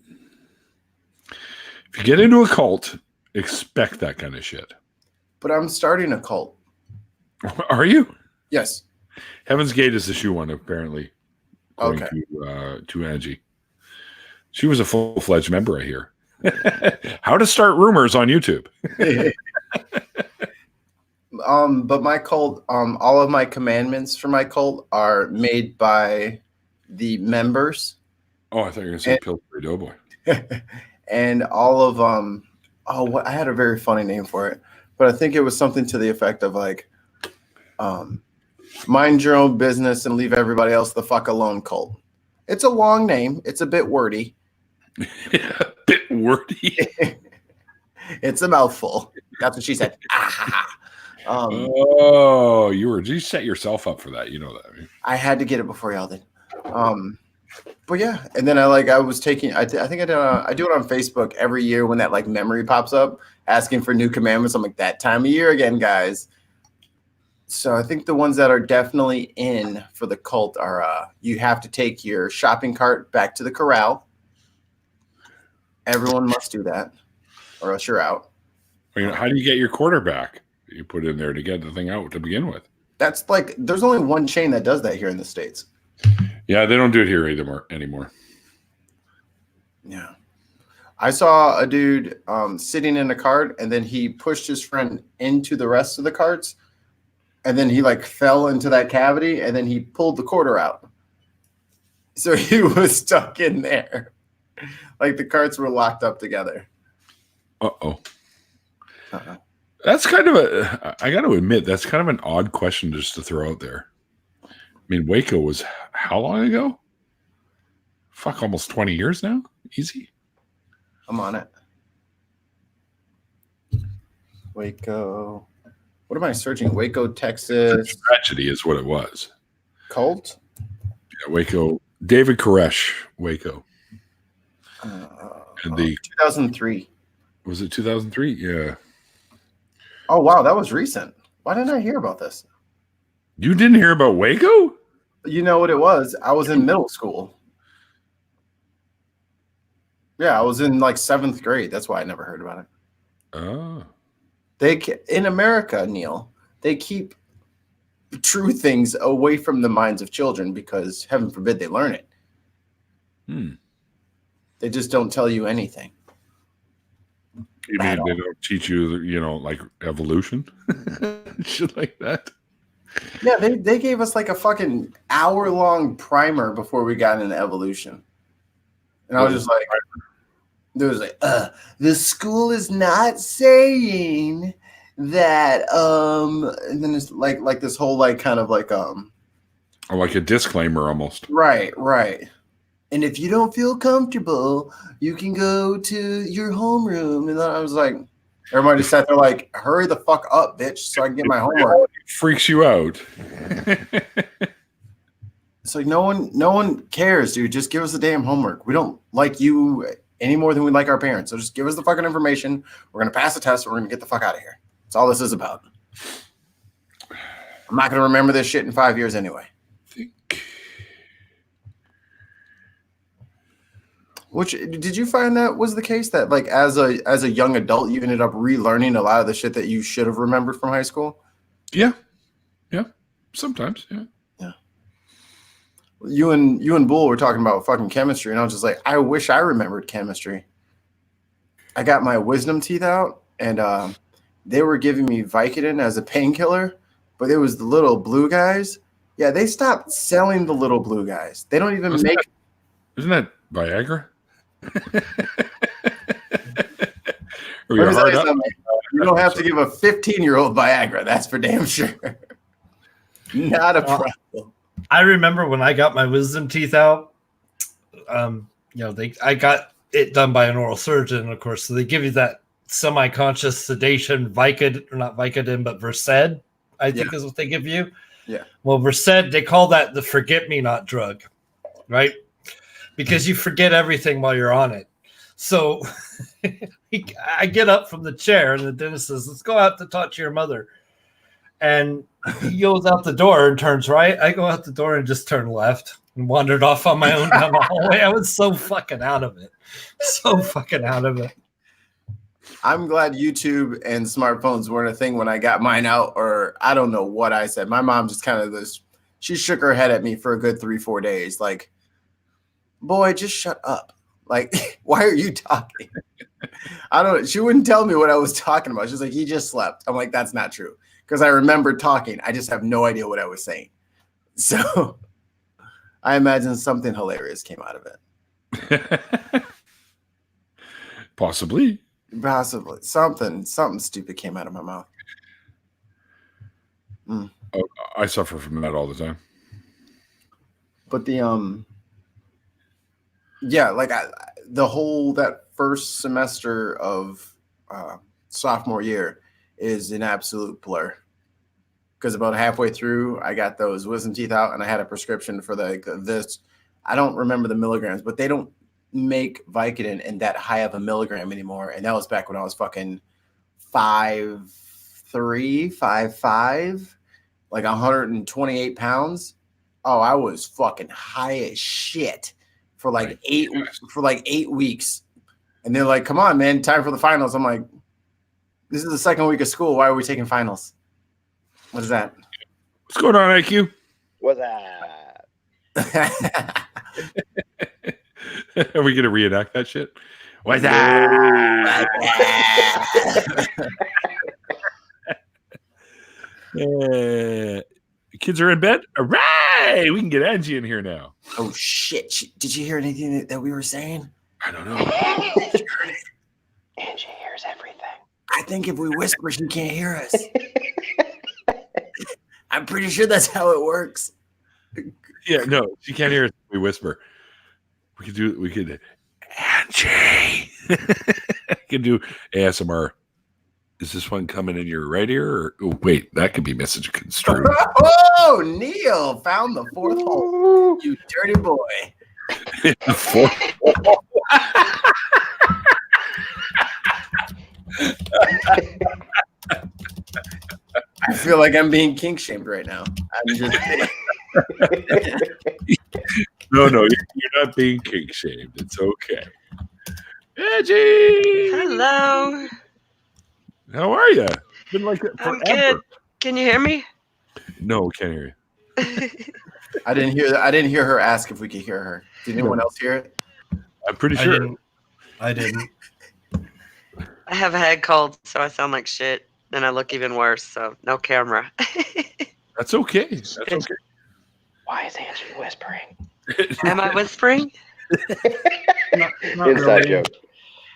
If you get into a cult, expect that kind of shit. But I'm starting a cult. Are you? Yes. Heaven's Gate is the shoe one, apparently. Okay. To Angie. She was a full-fledged member, I hear. How to start rumors on YouTube. But my cult, all of my commandments for my cult are made by the members. Oh, I thought you were going to say Pillsbury Doughboy. And all of I had a very funny name for it, but I think it was something to the effect of like, mind your own business and leave everybody else the fuck alone cult. It's a long name. It's a bit wordy. A bit wordy. It's a mouthful. That's what she said. You set yourself up for that. You know that. Right? I had to get it before y'all did. But yeah, and then I was taking. I do it on Facebook every year when that like memory pops up asking for new commandments. I'm like, that time of year again, guys. So I think the ones that are definitely in for the cult are you have to take your shopping cart back to the corral. Everyone must do that, or else you're out. How do you get your quarterback you put in there to get the thing out to begin with? That's like there's only one chain that does that here in the States. Yeah, they don't do it here anymore. Yeah. I saw a dude sitting in a cart, and then he pushed his friend into the rest of the carts, and then he like fell into that cavity, and then he pulled the quarter out. So he was stuck in there. Like the carts were locked up together. Uh-oh. That's kind of I got to admit, that's kind of an odd question just to throw out there. I mean, Waco was how long ago? Fuck, almost 20 years now? Easy. I'm on it. Waco. What am I searching? Waco, Texas. Tragedy is what it was. Cult? Yeah, Waco. David Koresh, Waco. And 2003. Was it 2003? Yeah. Oh, wow. That was recent. Why didn't I hear about this? You didn't hear about Waco? You know what it was? I was in middle school. Yeah, I was in like 7th grade. That's why I never heard about it. Oh. In America, Neil, they keep true things away from the minds of children because heaven forbid they learn it. They just don't tell you anything. You mean they don't teach you, like evolution? Shit like that. Yeah, they gave us like a fucking hour-long primer before we got into evolution. And I was just like, there was like, the school is not saying that, and then it's like this whole like kind of like like a disclaimer almost. Right. And if you don't feel comfortable, you can go to your homeroom. And then I was like, everybody just sat there like, hurry the fuck up, bitch, so I can get my homework. Freaks you out. It's like no one cares, dude. Just give us the damn homework. We don't like you any more than we like our parents. So just give us the fucking information. We're gonna pass the test. We're gonna get the fuck out of here. That's all this is about. I'm not gonna remember this shit in 5 years anyway. Which did you find that was the case that like as a young adult you ended up relearning a lot of the shit that you should have remembered from high school? Yeah. Sometimes, yeah. You and Bull were talking about fucking chemistry, and I was just like, I wish I remembered chemistry. I got my wisdom teeth out, and they were giving me Vicodin as a painkiller, but it was the little blue guys. Yeah, they stopped selling the little blue guys. They don't even make. Isn't that Viagra? You don't have to give a 15-year-old Viagra. That's for damn sure. Not a problem. I remember when I got my wisdom teeth out. I got it done by an oral surgeon, of course. So they give you that semi-conscious sedation, Vicodin, or not Vicodin, but Versed, I think is what they give you. Yeah. Well, Versed, they call that the forget-me-not drug, right? Because you forget everything while you're on it. So I get up from the chair and the dentist says, let's go out to talk to your mother. And he goes out the door and turns right. I go out the door and just turn left and wandered off on my own down the hallway. I was so fucking out of it. I'm glad YouTube and smartphones weren't a thing when I got mine out, or I don't know what I said. My mom just kind of she shook her head at me for a good 3-4 days. Like, boy, just shut up. Like, why are you talking? She wouldn't tell me what I was talking about. She's like, he just slept. I'm like, that's not true. Because I remember talking. I just have no idea what I was saying. So I imagine something hilarious came out of it. Possibly. Something stupid came out of my mouth. Oh, I suffer from that all the time. But the that first semester of sophomore year is an absolute blur. Because about halfway through, I got those wisdom teeth out, and I had a prescription for this. I don't remember the milligrams, but they don't make Vicodin in that high of a milligram anymore. And that was back when I was fucking 5'3", 5'5", like 128 pounds. Oh, I was fucking high as shit for like 8 weeks. And they're like, come on, man, time for the finals. I'm like, this is the second week of school. Why are we taking finals? What is that? What's going on, IQ? What's that? Are we going to reenact that shit? What's that? Kids are in bed. All right, we can get Angie in here now. Oh shit! Did you hear anything that we were saying? I don't know. Angie hears everything. I think if we whisper, she can't hear us. I'm pretty sure that's how it works. Yeah, no, she can't hear us. We whisper. We could. Angie. We could do ASMR. Is this one coming in your right ear? Or, oh, wait, that could be message construed. Oh, Neil found the fourth hole. You dirty boy. The fourth hole. I feel like I'm being kink shamed right now. I'm just No, you're not being kink shamed. It's okay. Angie! Hello. How are you? Been like that forever. I'm good. Can you hear me? No, we can't hear you. I didn't hear her ask if we could hear her. Did anyone else hear it? I'm pretty sure. I didn't. I have a head cold, so I sound like shit. And I look even worse, so no camera. That's okay. That's okay. Why is Angie whispering? Am I whispering? Not Inside really. joke.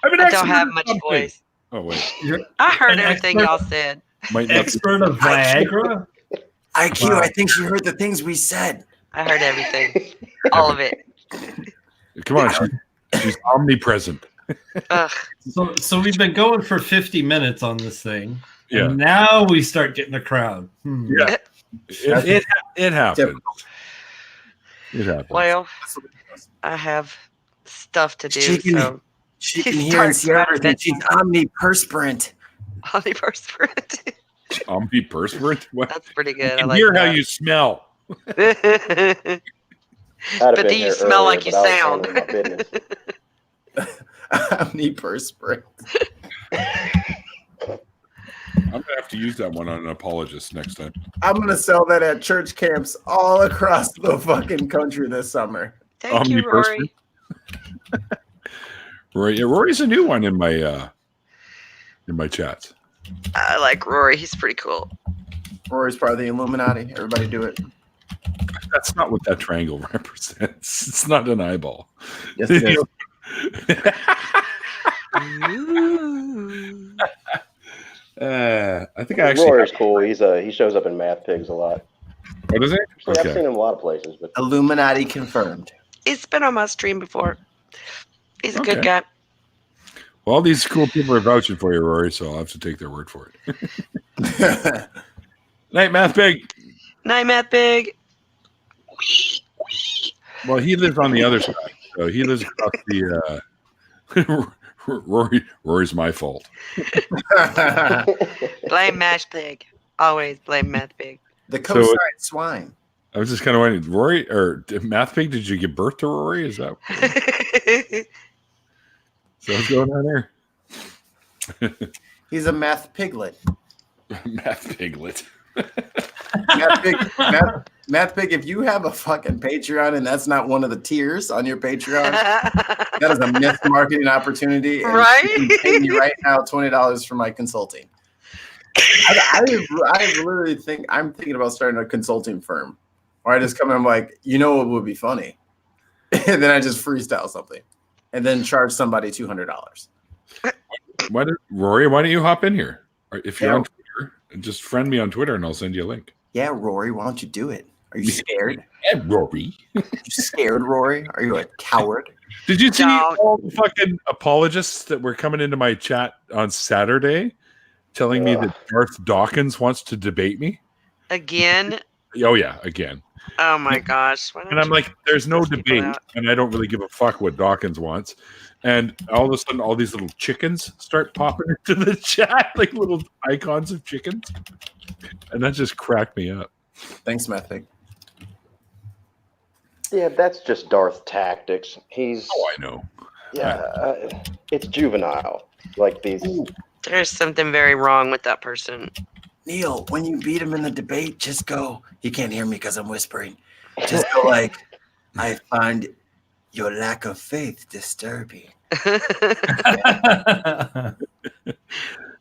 I don't have much voice. Oh, wait. You're I heard An everything expert? y'all said. Might not be- expert of Viagra? IQ, Wow. I think she heard the things we said. I heard everything. All of it. Come on. She's omnipresent. Ugh. So we've been going for 50 minutes on this thing. Yeah. And now we start getting a crowd. Yeah. It happens. It happens. Well, I have stuff to do, She can- so She can hear and see everything. She's omniperspirant. omniperspirant. Omniperspirant? What? That's pretty You good. I can like hear how that. you smell. I'd have But been do you here smell earlier, like you but I was sound? handling my business. Omniperspirant. I'm going to have to use that one on an apologist next time. I'm gonna sell that at church camps all across the fucking country this summer. Thank you, Omniperspirant. Rory. Rory's a new one in my chats. I like Rory. He's pretty cool. Rory's part of the Illuminati. Everybody do it. That's not what that triangle represents. It's not an eyeball. Yes, it is. Ooh. I think I actually. Rory's cool. He shows up in Math Pigs a lot. What is it? I've Okay. seen him a lot of places, but Illuminati confirmed. He's been on my stream before. He's a good Okay. guy. Well, all these cool people are vouching for you, Rory, so I'll have to take their word for it. Night, Math Big. Night, Matt Big. Well, he lives on the other side, so he lives across the. Rory's my fault. Blame Mash Pig. Always blame Matt Pig. The co-side swine. I was just kind of wondering, Rory or Math Pig, did you give birth to Rory? Is that what's going on there? He's a math piglet. Math Piglet. Math Pig, if you have a fucking Patreon and that's not one of the tiers on your Patreon, that is a missed marketing opportunity. And Right? you can pay me right now $20 for my consulting. I literally think I'm thinking about starting a consulting firm where I just come in, I'm like, you know what would be funny? And then I just freestyle something and then charge somebody $200. Rory, why don't you hop in here? Or if you're Yeah. on Twitter, just friend me on Twitter and I'll send you a link. Yeah, Rory, why don't you do it? Are you scared? Yeah, Rory. You scared, Rory? Are you a coward? Did you see Don't. all the fucking apologists that were coming into my chat on Saturday telling me that Darth Dawkins wants to debate me? Again? Oh, yeah, again. Oh my gosh. Why don't And I'm you like, there's no cuss people debate, out? and I don't really give a fuck what Dawkins wants. And all of a sudden, all these little chickens start popping into the chat, like little icons of chickens. And that just cracked me up. Thanks, Math Pig. yeah, that's just Darth tactics. He's Oh, I know. it's juvenile. Like these. There's something very wrong with that person. Neil, when you beat him in the debate, just go. He can't hear me because I'm whispering. Just go like, I find Your lack of faith disturbing.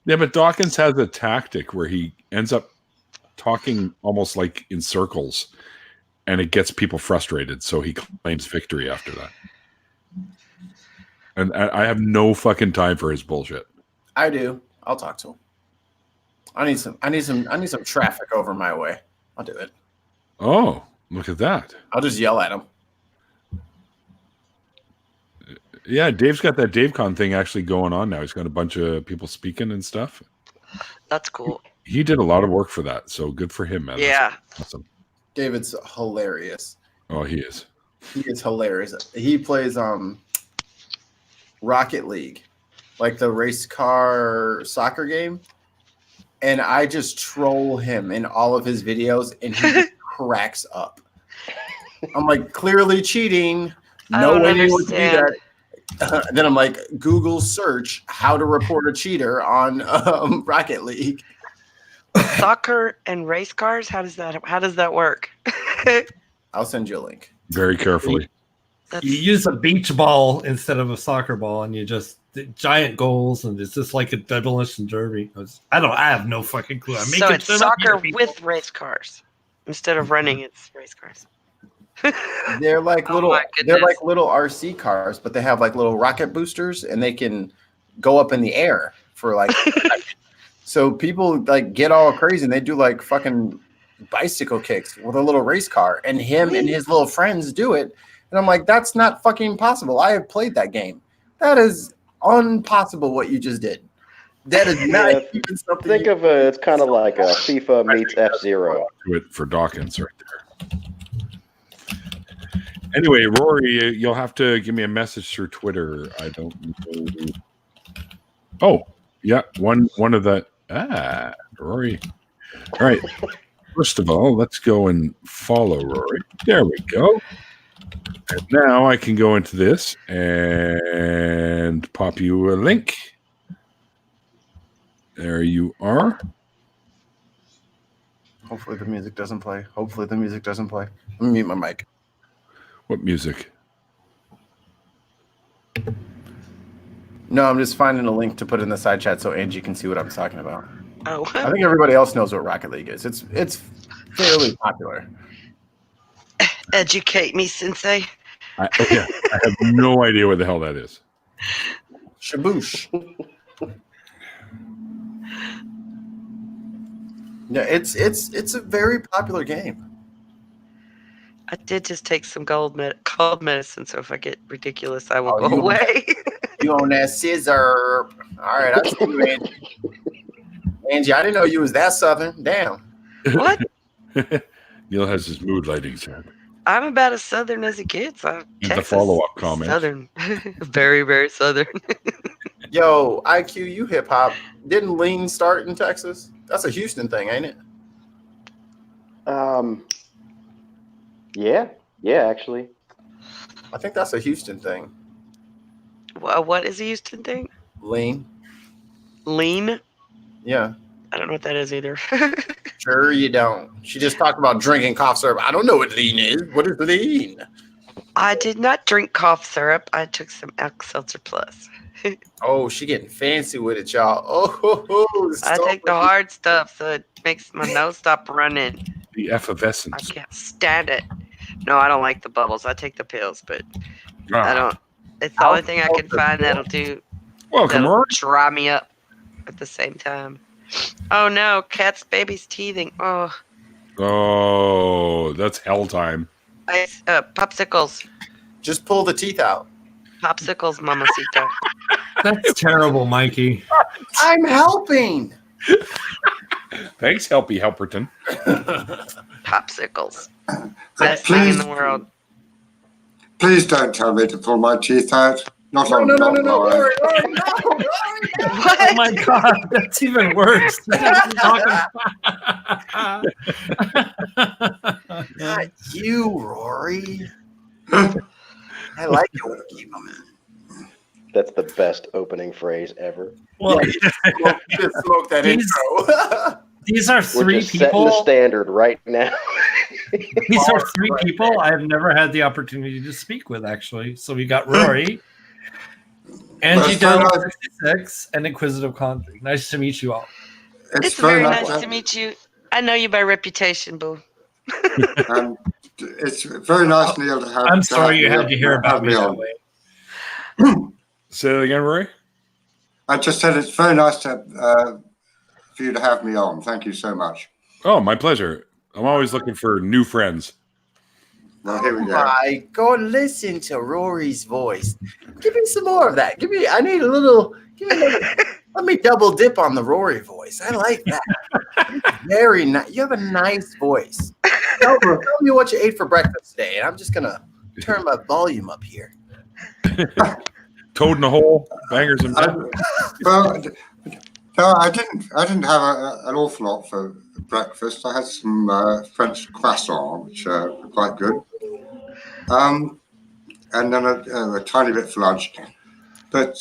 Yeah, but Dawkins has a tactic where he ends up talking almost like in circles, and it gets people frustrated, so he claims victory after that. And I have no fucking time for his bullshit. I do. I'll talk to him. I need some traffic over my way. I'll do it. Oh, look at that. I'll just yell at him. Yeah, Dave's got that DaveCon thing actually going on now. He's got a bunch of people speaking and stuff. That's cool. He did a lot of work for that, so good for him, man. Yeah. That's awesome. David's hilarious. Oh, he is. He is hilarious. He plays Rocket League, like the race car soccer game. And I just troll him in all of his videos, and he just cracks up. I'm like, clearly cheating. No way you would do that. Then I'm like, Google search how to report a cheater on Rocket League. Soccer and race cars. How does that work? I'll send you a link. Very carefully. You use a beach ball instead of a soccer ball, and you just giant goals, and it's just like a demolition derby. I have no fucking clue. So it's soccer with race cars instead of running. It's race cars. They're like Oh little my they're goodness. like little RC cars, but they have like little rocket boosters, and they can go up in the air for like so people like get all crazy, and they do like fucking bicycle kicks with a little race car, and him and his little friends do it. And I'm like, that's not fucking possible. I have played that game. That is impossible what you just did. That is not even something. Think of it, it's kind of like a FIFA meets F-Zero. Do it for Dawkins right there. Anyway, Rory, you'll have to give me a message through Twitter. I don't know. Oh, yeah, one of the Rory. All right. First of all, let's go and follow Rory. There we go. And now I can go into this and pop you a link. There you are. Hopefully the music doesn't play. Let me mute my mic. What music? No, I'm just finding a link to put in the side chat so Angie can see what I'm talking about. Oh. I think everybody else knows what Rocket League is. It's fairly popular. Educate me, Sensei. I have no idea what the hell that is. Shaboosh. Yeah, it's a very popular game. I did just take some cold medicine, so if I get ridiculous, I will Oh, go you- away. You on that scissor. All right, I see you, Angie. Angie, I didn't know you was that southern. Damn. What? Neil has his mood lighting set. I'm about as southern as it gets. The follow-up comment. Southern. Very, very southern. Yo, IQ, you hip hop. Didn't Lean start in Texas? That's a Houston thing, ain't it? Yeah, actually. I think that's a Houston thing. What is a Houston thing? Lean. Lean? Yeah. I don't know what that is either. Sure you don't. She just talked about drinking cough syrup. I don't know what lean is. What is lean? I did not drink cough syrup. I took some Alka-Seltzer Plus. Oh, she getting fancy with it, y'all. Oh, I take the hard stuff so it makes my nose stop running. The I effervescence. can't stand it. No, I don't like the bubbles. I take the pills, but I don't. It's the only thing I can find that'll Welcome, Rory. dry me up at the same time. Oh no, cat's baby's teething. Oh, Oh, that's hell time. popsicles. Just pull the teeth out. Popsicles, mamacita. That's terrible, Mikey. I'm helping. Thanks, Helpy Helperton. Popsicles. Best thing in the world. Please don't tell me to pull my teeth out. Not No, on no, no, not no, no, mine. Rory, Rory, no, Rory, no. Oh my god, that's even worse. Not you, Rory. I like it when you keep them in. That's the best opening phrase ever. Well, Just smoke that These- intro. these are We're three just setting the people. standard right now. These are three people I've never had the opportunity to speak with, actually. So we got Rory, Angie Down 66, and Inquisitive Conjuring. Nice to meet you all. It's very nice to meet you. I know you by reputation, Boo. It's very nice, Neil, to have. I'm sorry you had to hear about me that way. Say that again, Rory. I just said it's very nice for you to have me on. Thank you so much. Oh, my pleasure. I'm always looking for new friends. Well, here we go. Go listen to Rory's voice. Give me some more of that. I need a little. Let me double dip on the Rory voice. I like that. Very nice. You have a nice voice. Tell me what you ate for breakfast today, and I'm just gonna turn my volume up here. Toad in a hole, bangers and Well, no, I didn't have an awful lot for breakfast. I had some French croissant, which are quite good, and then a tiny bit for lunch. But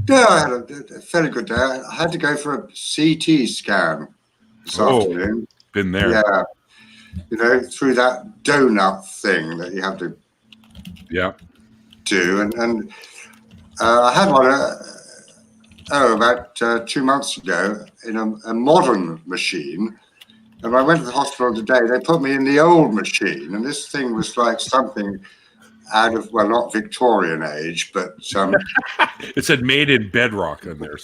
yeah, I had a fairly good day. I had to go for a CT scan this afternoon. Been there. Yeah, through that donut thing that you have to do, and I had one about 2 months ago in a modern machine, and when I went to the hospital today, they put me in the old machine, and this thing was like something out of, well, not Victorian age, but it said made in bedrock in there.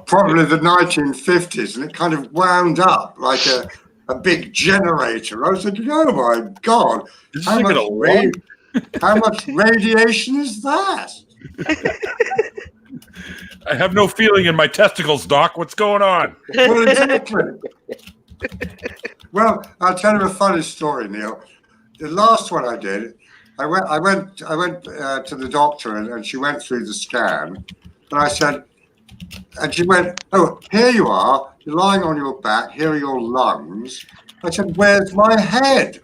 Probably the 1950s, and it kind of wound up like a big generator. I was thinking, oh my God, how much radiation is that? I have no feeling in my testicles, Doc. What's going on? Well, exactly. Well, I'll tell you a funny story, Neil. The last one I did, I went to the doctor, and she went through the scan, and I said, and she went, "Oh, here you are. You're lying on your back. Here are your lungs." I said, "Where's my head?"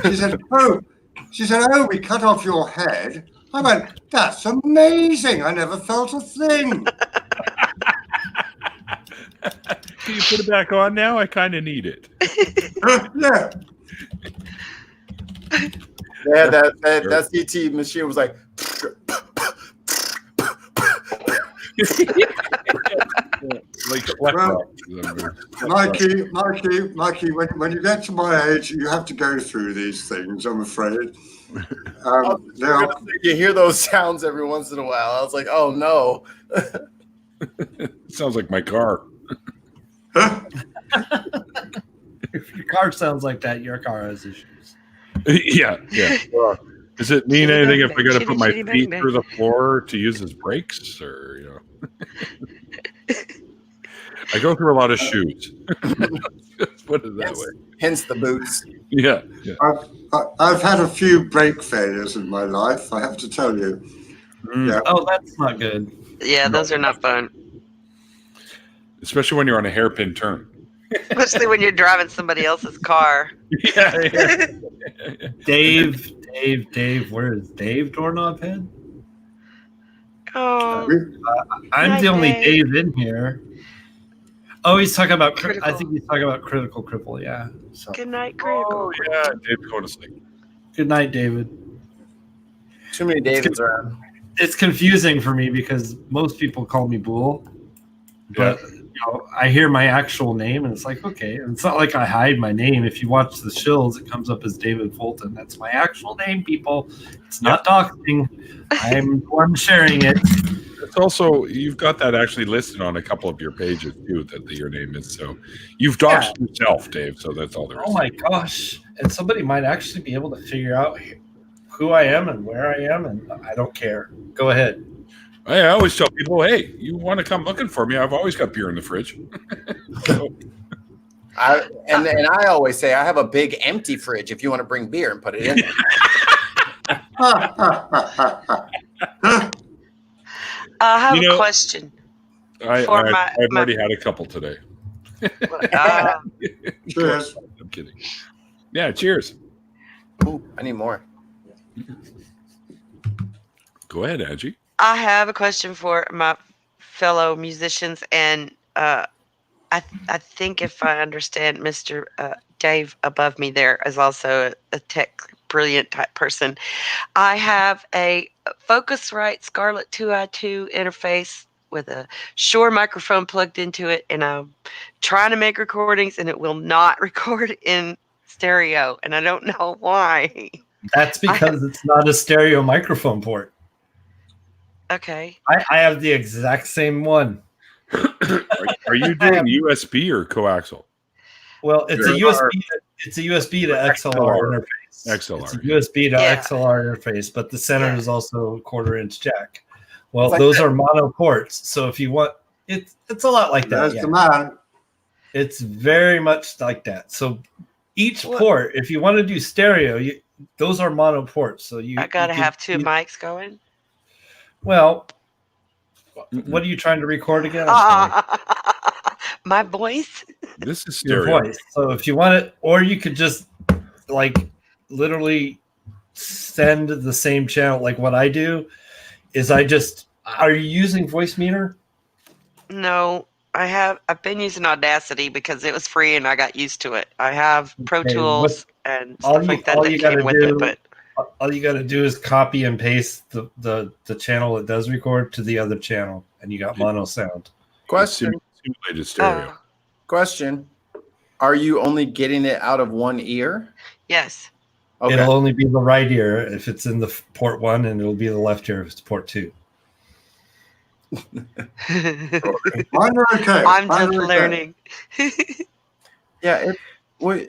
She said, "Oh, we cut off your head." I went, "That's amazing. I never felt a thing." Can you put it back on now? I kind of need it. Yeah. Yeah, that CT machine was like. Mikey, when you get to my age, you have to go through these things, I'm afraid. You hear those sounds every once in a while. I was like, oh no. Sounds like my car. If your car sounds like that, your car has issues. Yeah. Does it mean anything if I got to put my feet through the floor to use as brakes, or I go through a lot of shoes. Put it that way. Hence the boots. Yeah. I've had a few brake failures in my life, I have to tell you. Yeah. Oh, that's not good. Yeah, those are not fun. Especially when you're on a hairpin turn. Especially when you're driving somebody else's car. Yeah. Dave, where is Dave Doorknob Head? Oh, I'm the only Dave in here. Oh, he's talking about. Critical. I think he's talking about Critical Cripple. Yeah. So. good night, Critical. Oh, yeah. Dave's going to sleep. Good night, David. Too many Davids around. It's confusing for me because most people call me Boole, but I hear my actual name and it's like, okay. And it's not like I hide my name. If you watch the shills, it comes up as David Fulton. That's my actual name, people. It's not doxing. I'm the one sharing it. It's also, you've got that actually listed on a couple of your pages too, that your name is. So you've doxed yourself, Dave. So that's all there is. Oh my gosh. And somebody might actually be able to figure out who I am and where I am, and I don't care. Go ahead. I always tell people, hey, you want to come looking for me? I've always got beer in the fridge. I always say I have a big empty fridge if you want to bring beer and put it in. I have a question. I've already had a couple today. Cheers. I'm kidding. Yeah, cheers. Ooh, I need more. Go ahead, Angie. I have a question for my fellow musicians, and I think if I understand Mr. Dave above me there is also a tech brilliant type person. I have a Focusrite Scarlett 2i2 interface with a Shure microphone plugged into it, and I'm trying to make recordings, and it will not record in stereo, and I don't know why. That's because it's not a stereo microphone port. Okay. I have the exact same one. Are you doing USB or coaxial? Well, it's a USB. It's a USB to XLR interface. XLR. It's a USB to XLR interface, but the center is also a 1/4-inch jack. Well, those are mono ports. So if you want, it's a lot like that. That's the man. It's very much like that. So each port, if you want to do stereo, those are mono ports. So I gotta have two mics going. Well, what are you trying to record again? My voice. This is your stereo. voice. So if you want it, or you could just like literally send the same channel. Like what I do is are you using Voicemeeter? No, I've been using Audacity because it was free and I got used to it. I have Pro Tools and stuff like that that came with it, but all you got to do is copy and paste the channel that does record to the other channel, and you got mono sound. Question. Simulated stereo. Question. Are you only getting it out of one ear? Yes. Okay. It'll only be the right ear if it's in the port 1, and it'll be the left ear if it's port 2. Mine are okay. I'm Mine just are okay. learning. Yeah, we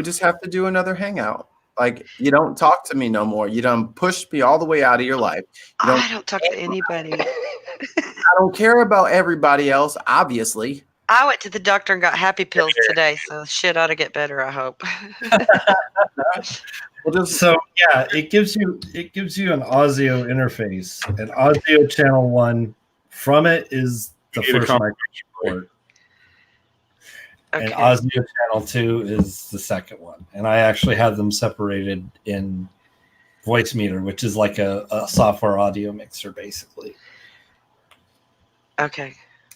just have to do another hangout. Like, you don't talk to me no more. You done pushed me all the way out of your life. I don't talk to anybody. I don't care about everybody else, obviously. I went to the doctor and got happy pills today, so shit ought to get better, I hope. So yeah, it gives you an audio interface. An audio channel 1 from it is the first microphone port. Okay. And audio channel 2 is the second one. And I actually have them separated in Voicemeeter, which is like a software audio mixer, basically. Okay.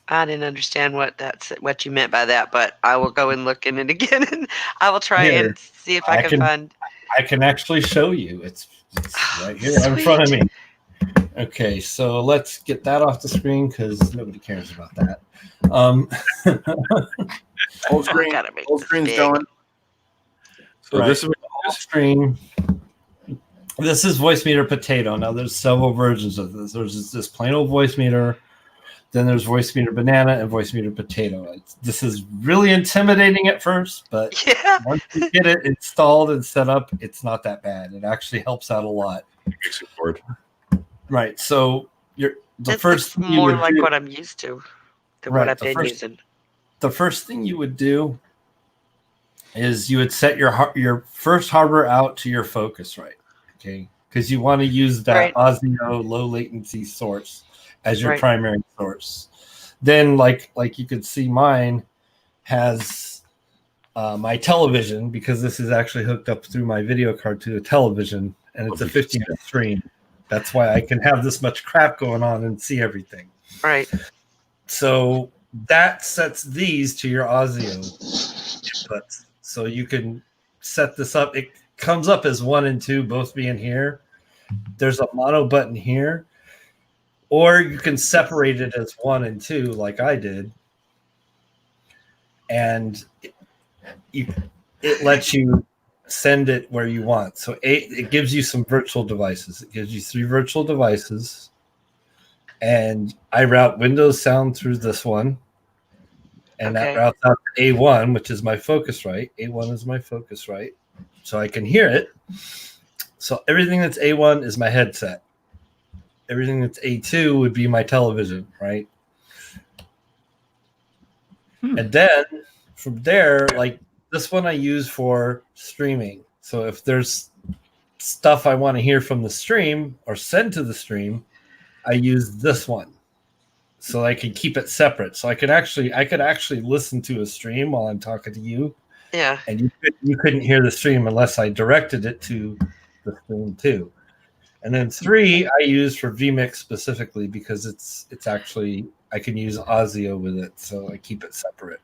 I didn't understand what you meant by that, but I will go and look in it again, and I will try and see if I can find. I can actually show you. It's right here in front of me. Okay, so let's get that off the screen because nobody cares about that. Whole screen's going. So right. this is whole screen. This is Voicemeeter Potato. Now there's several versions of this. There's this plain old Voicemeeter. Then there's Voicemeeter Banana and Voicemeter Potato. This is really intimidating at first, but once you get it installed and set up, it's not that bad. It actually helps out a lot. Right. So the first thing more like what I'm used to than what I've been using. The first thing you would do is you would set your first hardware out to your Focusrite, okay? Because you want to use that Osmo low latency source as your primary source. Then, like you could see, mine has my television, because this is actually hooked up through my video card to a television, and it's a 15-inch screen. That's why I can have this much crap going on and see everything. Right. So that sets these to your audio inputs. So you can set this up. It comes up as 1 and 2, both being here. There's a mono button here. Or you can separate it as 1 and 2, like I did. And it lets you send it where you want. So it gives you some virtual devices. It gives you 3 virtual devices. And I route Windows sound through this one. And that routes out to A1, which is my Focusrite. A1 is my Focusrite. So I can hear it. So everything that's A1 is my headset. Everything that's A2 would be my television, right? And then from there, like this one I use for streaming. So if there's stuff I want to hear from the stream or send to the stream, I use this one. So I can keep it separate. So I could actually listen to a stream while I'm talking to you. Yeah. And you couldn't hear the stream unless I directed it to the stream too. And then 3 I use for vMix specifically because it's actually I can use Audio with it, so I keep it separate.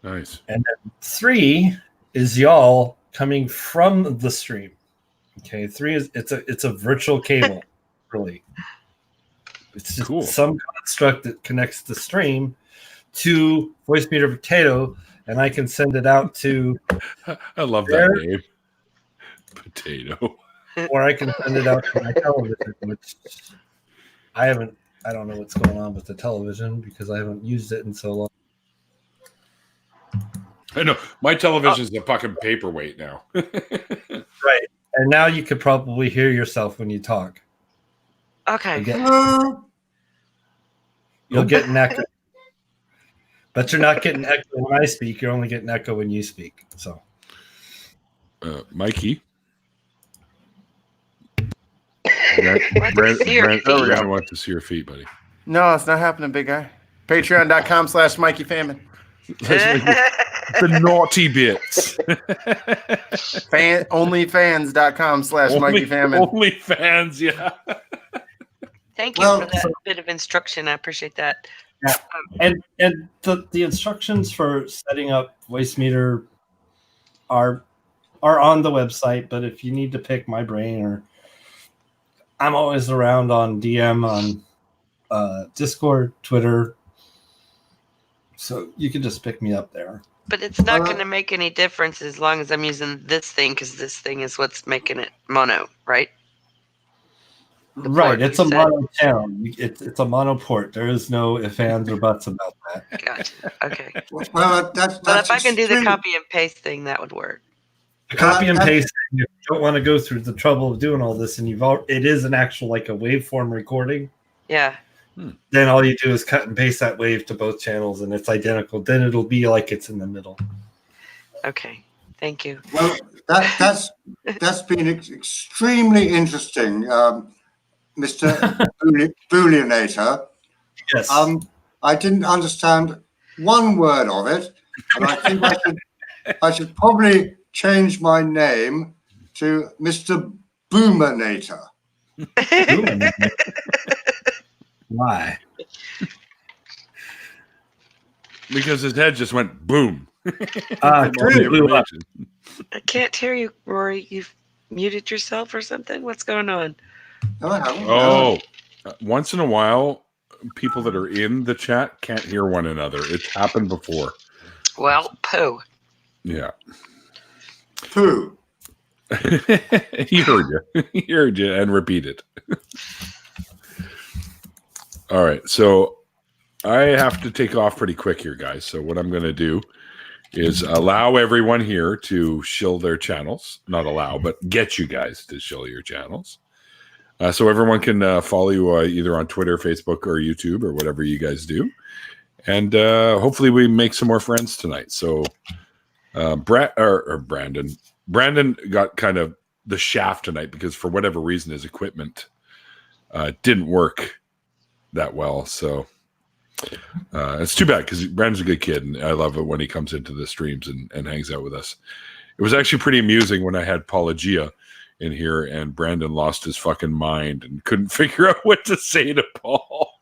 Nice. And then 3 is y'all coming from the stream. Okay, 3 is it's a virtual cable, really. It's just Cool. some construct that connects the stream to Voice Meter Potato, and I can send it out to I love that name. Potato. Or I can send it out to my television, which I don't know what's going on with the television because I haven't used it in so long. I know. My television's a fucking paperweight now. Right. And now you could probably hear yourself when you talk. Okay. You'll get an echo. But you're not getting echo when I speak. You're only getting echo when you speak. So, Mikey. Brandon wants to see your feet, buddy. No, it's not happening, big guy. Patreon.com/Mikey Famine. The naughty bits. Onlyfans.com/Mikey Famine. OnlyFans, yeah. Thank you for that bit of instruction. I appreciate that. Yeah. And the instructions for setting up Voice Meter are on the website, but if you need to pick my brain, or I'm always around on DM on Discord, Twitter, so you can just pick me up there. But it's not going to make any difference as long as I'm using this thing, because this thing is what's making it mono, right? Right, it's a mono channel. It's a mono port. There is no ifs, ands, or buts about that. Gotcha. Okay. Well, that's But if I can do the copy and paste thing, that would work. The copy and paste. If you don't want to go through the trouble of doing all this, and it is an actual like a waveform recording. Yeah. Then all you do is cut and paste that wave to both channels, and it's identical. Then it'll be like it's in the middle. Okay. Thank you. Well, that's been extremely interesting, Mr. Booleanenator. Yes. I didn't understand one word of it, and I think I should probably change my name to Mr. Boomernator. Why? Because his head just went boom. I can't hear you, Rory. You've muted yourself or something? What's going on? No, I haven't. Oh, once in a while, people that are in the chat can't hear one another. It's happened before. Well, poo. Yeah. Poo. He heard you. He heard you and repeated. All right. So I have to take off pretty quick here, guys. So what I'm going to do is allow everyone here to shill their channels. Not allow, but get you guys to shill your channels. So everyone can follow you either on Twitter, Facebook, or YouTube, or whatever you guys do. And hopefully we make some more friends tonight. So Brandon got kind of the shaft tonight because for whatever reason his equipment didn't work that well. So it's too bad because Brandon's a good kid, and I love it when he comes into the streams and hangs out with us. It was actually pretty amusing when I had Paula Gia in here and Brandon lost his fucking mind and couldn't figure out what to say to Paul.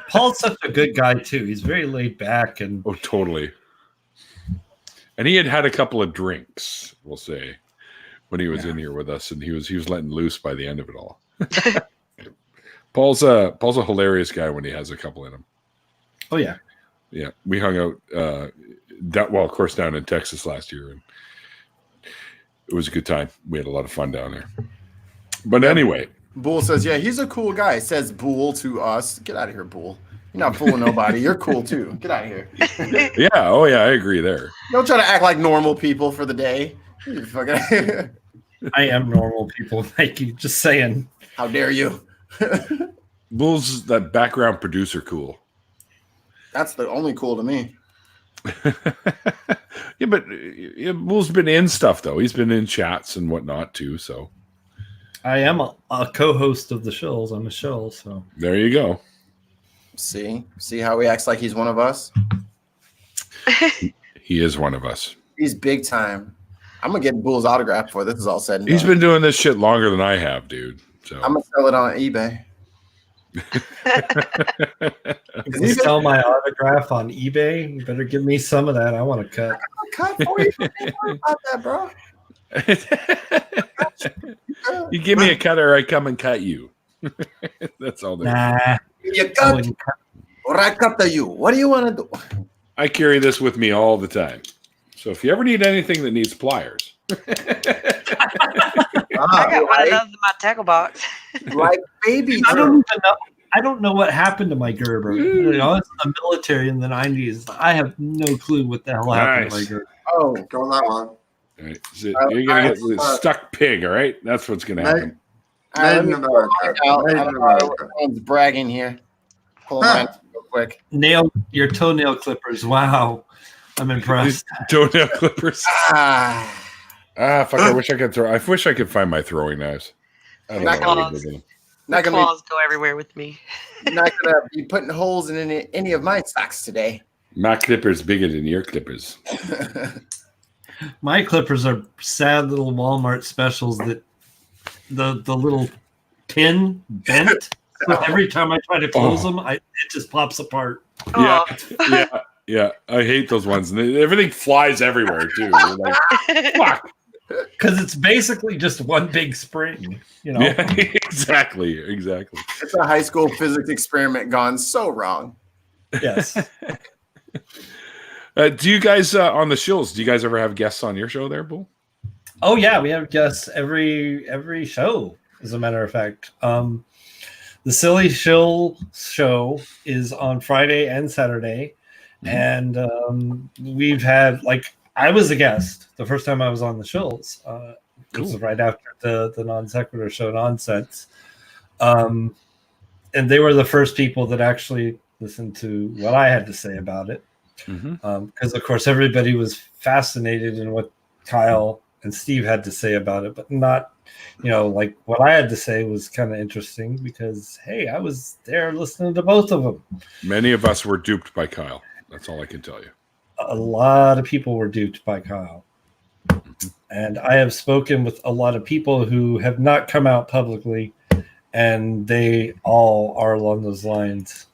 Paul's such a good guy too. He's very laid back and totally. And he had a couple of drinks, we'll say, when he was in here with us, and he was letting loose by the end of it all. Paul's a hilarious guy when he has a couple in him. Oh yeah, yeah. We hung out, of course, down in Texas last year, and it was a good time. We had a lot of fun down there. But anyway, Boole says, "Yeah, he's a cool guy." Says Boole to us. Get out of here, Boole. You're not fooling nobody. You're cool too. Get out of here. Yeah. Oh yeah, I agree there. Don't try to act like normal people for the day. I am normal people, Mikey. Just saying. How dare you? Bull's that background producer cool. That's the only cool to me. Yeah, but Bull's been in stuff though. He's been in chats and whatnot too. So I am a co-host of the shows. I'm a show. So there you go. See how he acts like he's one of us. He is one of us. He's big time. I'm gonna get Bull's autograph before this is all said and done. He's been doing this shit longer than I have, dude. So I'm gonna sell it on eBay. If you sell my autograph on eBay, you better give me some of that. I want to cut. Cut for you. Don't worry about that, bro. You give me a cutter, I come and cut you. That's all there. Nah, You I cut wouldn't cut. or I cut to you. What do you want to do? I carry this with me all the time. So if you ever need anything that needs pliers, I got one of those in my tackle box. Like baby. I don't even know. I don't know what happened to my Gerber. You know, I was in the military in the 90s. I have no clue what the hell happened to my Nice. Gerber. Oh, go on that one. all right, so you're gonna get a stuck pig. All right, that's what's gonna happen. Let Made me in America. out. Made I in don't know America. everyone's bragging here. Pull mine real quick. Nail your toenail clippers. Wow. I'm impressed. Toenail clippers. Ah, Fuck! I wish I could throw. I wish I could find my throwing knives. I don't Not know. gonna- What My not gonna claws go everywhere with me. not gonna be putting holes in any of my socks today. my clippers bigger than your clippers. My clippers are sad little Walmart specials that the little pin bent. So every time I try to close them, it just pops apart. Yeah, Oh. yeah. I hate those ones, and everything flies everywhere too. You're like, fuck. Because it's basically just one big spring, you know. Yeah, exactly. It's a high school physics experiment gone so wrong. Yes. Do you guys on the shills? Do you guys ever have guests on your show there, Bull? Oh yeah, we have guests every show. As a matter of fact, the Silly Shill show is on Friday and Saturday, and we've had I was a guest the first time I was on the Shills. It was right after the non sequitur show Nonsense, and they were the first people that actually listened to what I had to say about it. Because of course everybody was fascinated in what Kyle and Steve had to say about it, but not, like what I had to say was kind of interesting because hey, I was there listening to both of them. Many of us were duped by Kyle. That's all I can tell you. A lot of people were duped by Kyle, and I have spoken with a lot of people who have not come out publicly, and they all are along those lines.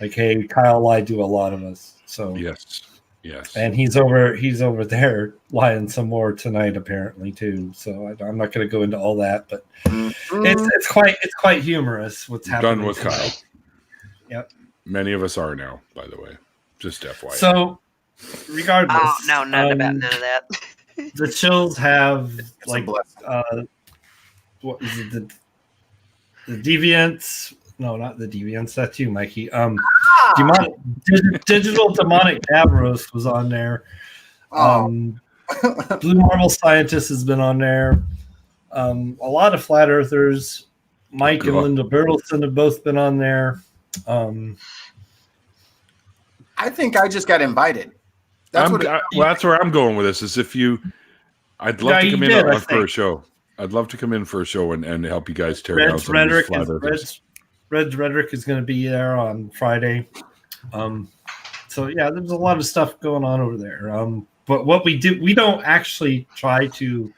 Like, hey, Kyle lied to a lot of us. So Yes. and he's over there lying some more tonight apparently too. So I'm not going to go into all that, but it's quite humorous what's happening. Done with tonight. Kyle. Yep. Many of us are now, by the way. Just FYI. So regardless, Oh, no, none about none of that. the Chills have It's a blessing. what is it? The Deviants? No, not the Deviants. That's you, Mikey. Digital Demonic Davros was on there. Blue Marble Scientist has been on there. A lot of Flat Earthers. Mike and Linda Bertelson have both been on there. I think I just got invited. That's that's where I'm going with this. Is I'd love to come in for a show. I'd love to come in for a show and help you guys tear down some of these Flat Earthers. Red's Rhetoric is going to be there on Friday. So yeah, there's a lot of stuff going on over there. But what we do, we don't actually try to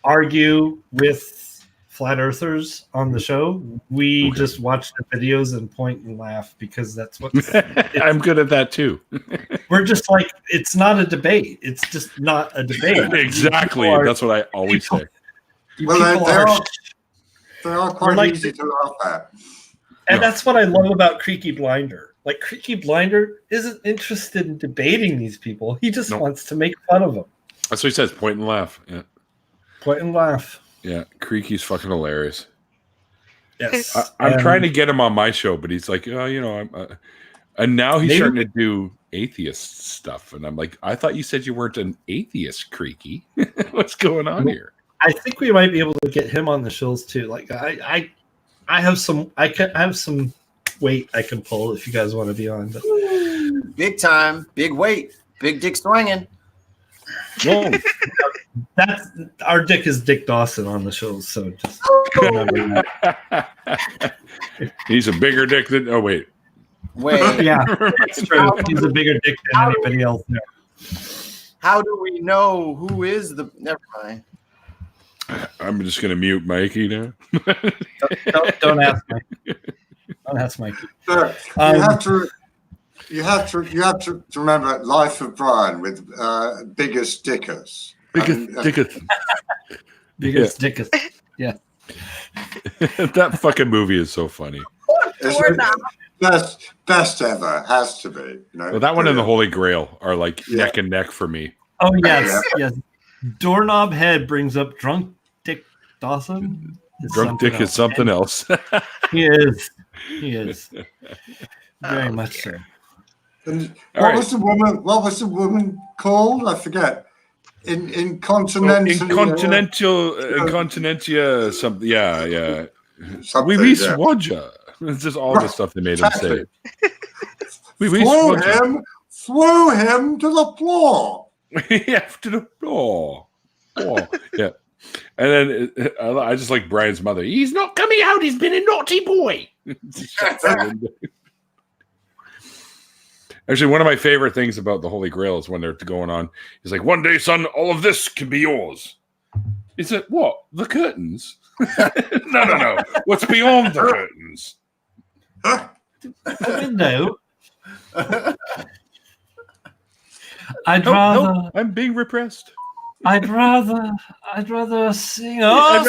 argue with Flat Earthers on the show. We just watch the videos and point and laugh because that's what I'm good at that too. We're just like, it's not a debate. It's just not a debate. Exactly. That's what I always say. Well, they are quite easy to laugh at. And that's what I love about Creaky Blinder. Like, Creaky Blinder isn't interested in debating these people. He just wants to make fun of them. That's what he says. Point and laugh. Yeah. Point and laugh. Yeah. Creaky's fucking hilarious. Yes. I'm trying to get him on my show, but he's like, and now he's starting to do atheist stuff. And I'm like, I thought you said you weren't an atheist, Creaky. What's going on here? I think we might be able to get him on the shows too. Like, I have some weight I can pull if you guys want to be on. But big time, big weight, big dick swinging. well, that's our dick is Dick Dawson on the shows, so just remember that. He's a bigger dick than. Oh wait, yeah, that's true. He's a bigger dick than anybody else there. How do we know who is the? Never mind. I'm just gonna mute Mikey now. Don't ask me. Don't ask Mikey. So you have to remember Life of Brian with Biggest Dickers. Biggest Dickers. Yeah. That fucking movie is so funny. Best ever, has to be. You know, Well, that one and the Holy Grail are like neck and neck for me. Oh yes, yes. Doorknob Head brings up Drunk Dick Dawson. Drunk Dick is something else. He is. Very much so. And what was the woman called? I forget. Incontinentia, something. Yeah. Something, We Swadja. It's just all the stuff they made him say. Throw him to the floor. To the floor. Yeah. And then I just like Brian's mother. He's not coming out. He's been a naughty boy. Actually, one of my favorite things about the Holy Grail is when they're going on. He's like, one day, son, all of this can be yours. He said, what? The curtains? No. What's beyond the curtains? A window. I'm being repressed. I'd rather sing. And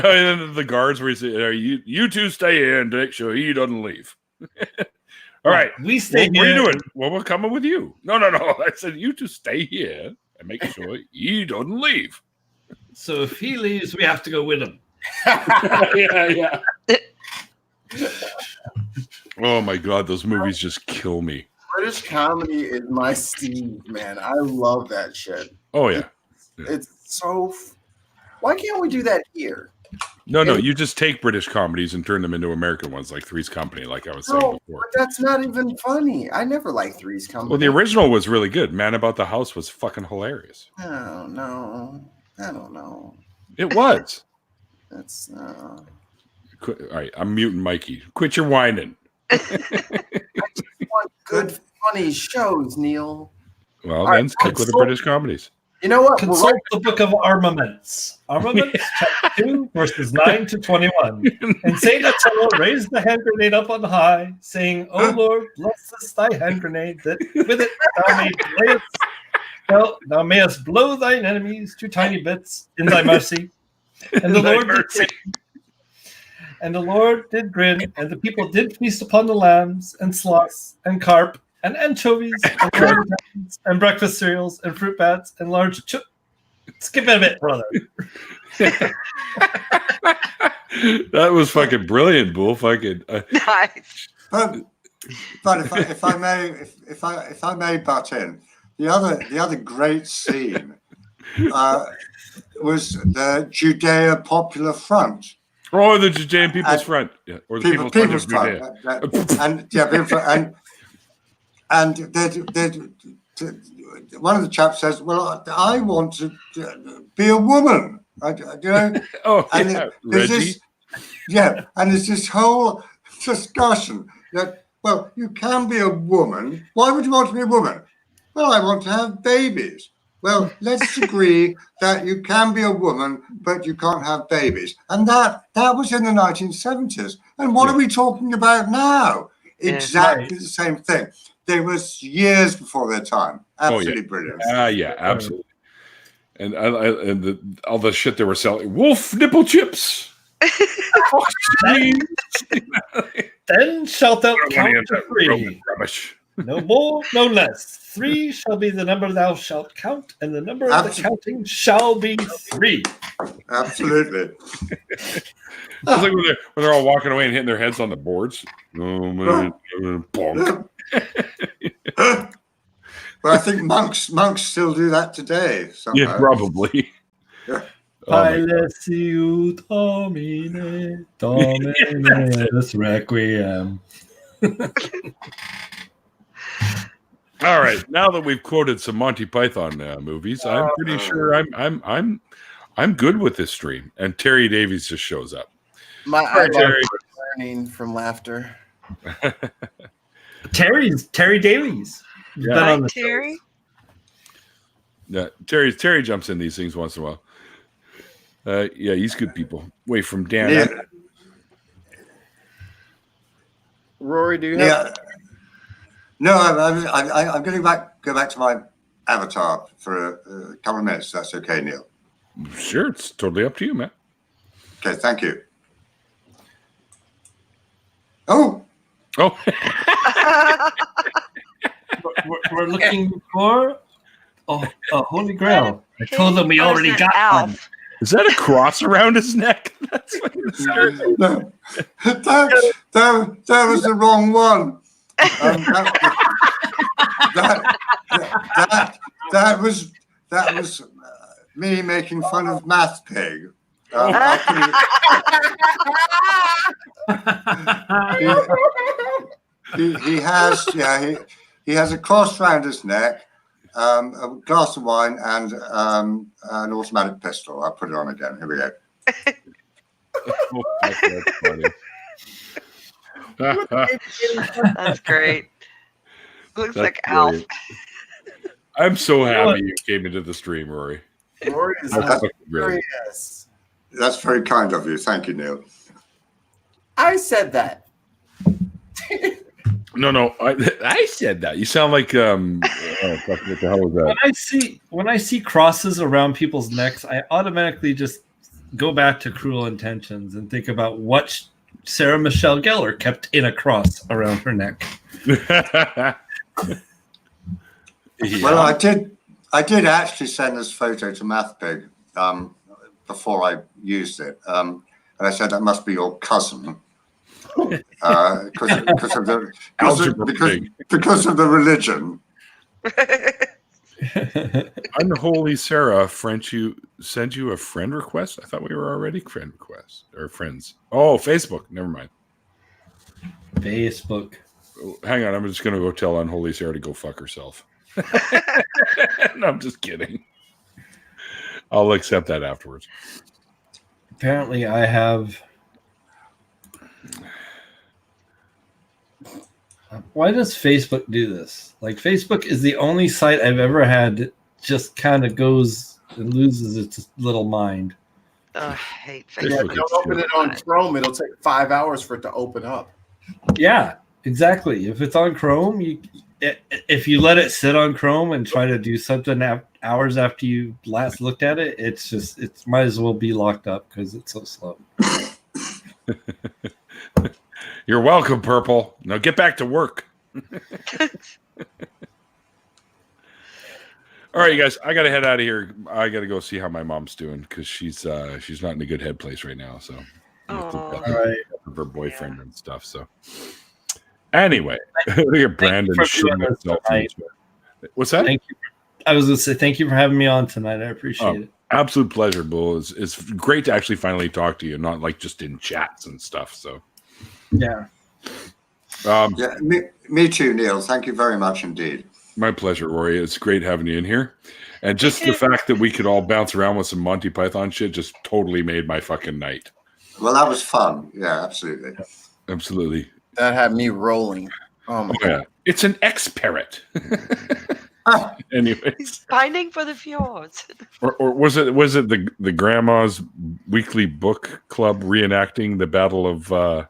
then the guards were saying, you two stay here and make sure he doesn't leave. All right. We stay here. What are you doing? Well, we're coming with you. No. I said, you two stay here and make sure he doesn't leave. So if he leaves, we have to go with him. Yeah. Oh my God, those movies just kill me. British comedy is my Steve, man. I love that shit. Oh yeah. It's so. Why can't we do that here? No, you just take British comedies and turn them into American ones, like Three's Company, like I was saying before. But that's not even funny. I never liked Three's Company. Well, the original was really good. Man About the House was fucking hilarious. Oh no, I don't know. It was. That's. All right, I'm muting Mikey. Quit your whining. I just want good, funny shows, Neil. Well, then stick with the British comedies. You know what? Consult the Book of Armaments. Armaments, chapter 2, verses 9 to 21. And Saint Attila raised the hand grenade up on high, saying, O Lord, bless this thy hand grenade, that with it thou mayest blow thine enemies to tiny bits in thy mercy. And the Lord did grin, and the people did feast upon the lambs and sloths and carp and anchovies and rambunctions and breakfast cereals and fruit bats and large skip it a bit, brother. That was fucking brilliant, Bull. Fucking Nice. But if I may butt in, the other great scene was the Judea Popular Front. Oh, the Judean People's Front, yeah, or the People's Front of Judea. And one of the chaps says, "Well, I want to be a woman." Reggie. And there's this whole discussion that, well, you can be a woman. Why would you want to be a woman? Well, I want to have babies. Well, let's agree that you can be a woman, but you can't have babies. And that was in the 1970s. And what are we talking about now? Exactly the same thing. They was years before their time. Absolutely brilliant. Yeah, absolutely. And all the shit they were selling. Wolf nipple chips. Then shalt thou count to 3. No more, no less. 3 shall be the number thou shalt count, and the number of the counting shall be 3. Absolutely. It's like when they're all walking away and hitting their heads on the boards. Oh man, bonk. Well, I think monks still do that today. Somehow. Yeah, probably. Yeah. Pilesiu Domine, Dominus Requiem. All right, now that we've quoted some Monty Python movies, I'm pretty sure I'm good with this stream. And Terry Davies just shows up. My eyeballs are burning from laughter. Terry Davies. Hi, Terry. Yeah, Terry jumps in these things once in a while. Yeah, he's good people. Away from Dan. Rory, do you have? Yeah. No, I'm going to go back to my avatar for a couple of minutes. That's okay, Neil. Sure, it's totally up to you, man. Okay, thank you. Oh, We're looking for a holy grail. I told them we Or is already it got one. Alf? Is that a cross around his neck? That's fucking scary. no. that was the wrong one. That was me making fun of Math Pig. He has a cross around his neck, a glass of wine, and an automatic pistol. I'll put it on again. Here we go. That's funny. That's great. Looks That's like Alf. brilliant. I'm so happy you came into the stream, Rory. Rory is That's fucking brilliant. hilarious. That's very kind of you. Thank you, Neil. I said that. No, I said that. You sound like oh, fuck, what the hell was that? When I see crosses around people's necks, I automatically just go back to Cruel Intentions and think about what Sarah Michelle Gellar kept in a cross around her neck. Yeah. Well, I did actually send this photo to MathPig before I used it, and I said that must be your cousin because of the religion. Unholy Sarah sent you a friend request. I thought we were already friend requests or friends. Oh, Facebook. Never mind. Facebook. Hang on, I'm just gonna go tell Unholy Sarah to go fuck herself. No, I'm just kidding. I'll accept that afterwards. Apparently, I have. Why does Facebook do this? Like, Facebook is the only site I've ever had that just kind of goes and loses its little mind. Oh, I hate Yeah, Facebook. if you don't open it on Chrome, it'll take 5 hours for it to open up. Yeah, exactly. If it's on Chrome, if you let it sit on Chrome and try to do something hours after you last looked at it, it might as well be locked up because it's so slow. You're welcome, Purple. Now get back to work. All right, you guys. I gotta head out of here. I gotta go see how my mom's doing because she's not in a good head place right now. So, All right. her boyfriend and stuff. So, anyway, look at Brandon shooting himself. What's that? Thank you. I was gonna say thank you for having me on tonight. I appreciate it. Absolute pleasure, Bull. It's great to actually finally talk to you, not like just in chats and stuff. So, yeah. Yeah, me too, Neil. Thank you very much indeed. My pleasure, Rory. It's great having you in here. And just the fact that we could all bounce around with some Monty Python shit just totally made my fucking night. Well, that was fun. Yeah, absolutely. Absolutely. That had me rolling. Oh my God. It's an X-parrot. Anyways. Pining for the fjords. Or was it the grandma's weekly book club reenacting the battle of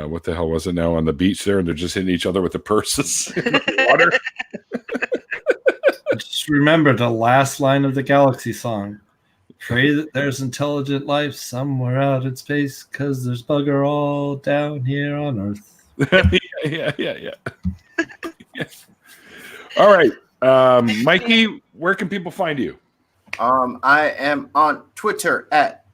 what the hell was it now on the beach there, and they're just hitting each other with the purses in the water? Just remember the last line of the Galaxy song. Pray that there's intelligent life somewhere out in space, because there's bugger all down here on Earth. Yeah. All right. Mikey, where can people find you? I am on Twitter at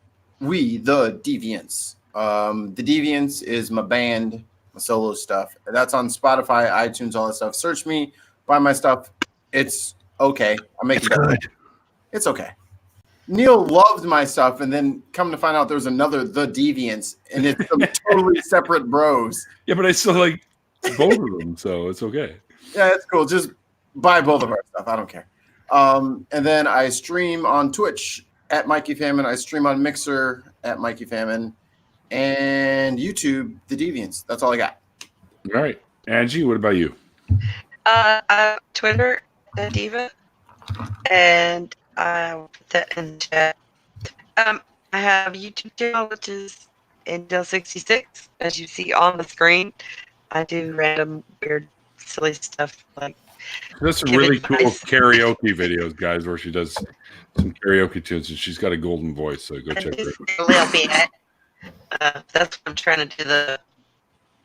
We The Deviants. The Deviants is my band, my solo stuff. That's on Spotify, iTunes, all that stuff. Search me, buy my stuff. It's okay. I make it good. It's okay. Neil loved my stuff, and then come to find out there's another The Deviants, and it's some totally separate bros. Yeah, but I still like both of them, so it's okay. Yeah, it's cool. Just buy both of our stuff. I don't care. And then I stream on Twitch at Mikey Famine. I stream on Mixer at Mikey Famine. And YouTube, The Deviants. That's all I got. All right. Angie, what about you? Twitter, The Diva. And I'll put that in the chat. I have a YouTube channel, which is Intel 66, as you see on the screen. I do random, weird, silly stuff like There's some give really cool advice. karaoke videos, guys, where she does some karaoke tunes, and she's got a golden voice. So go check her out. A little bit. That's what I'm trying to do,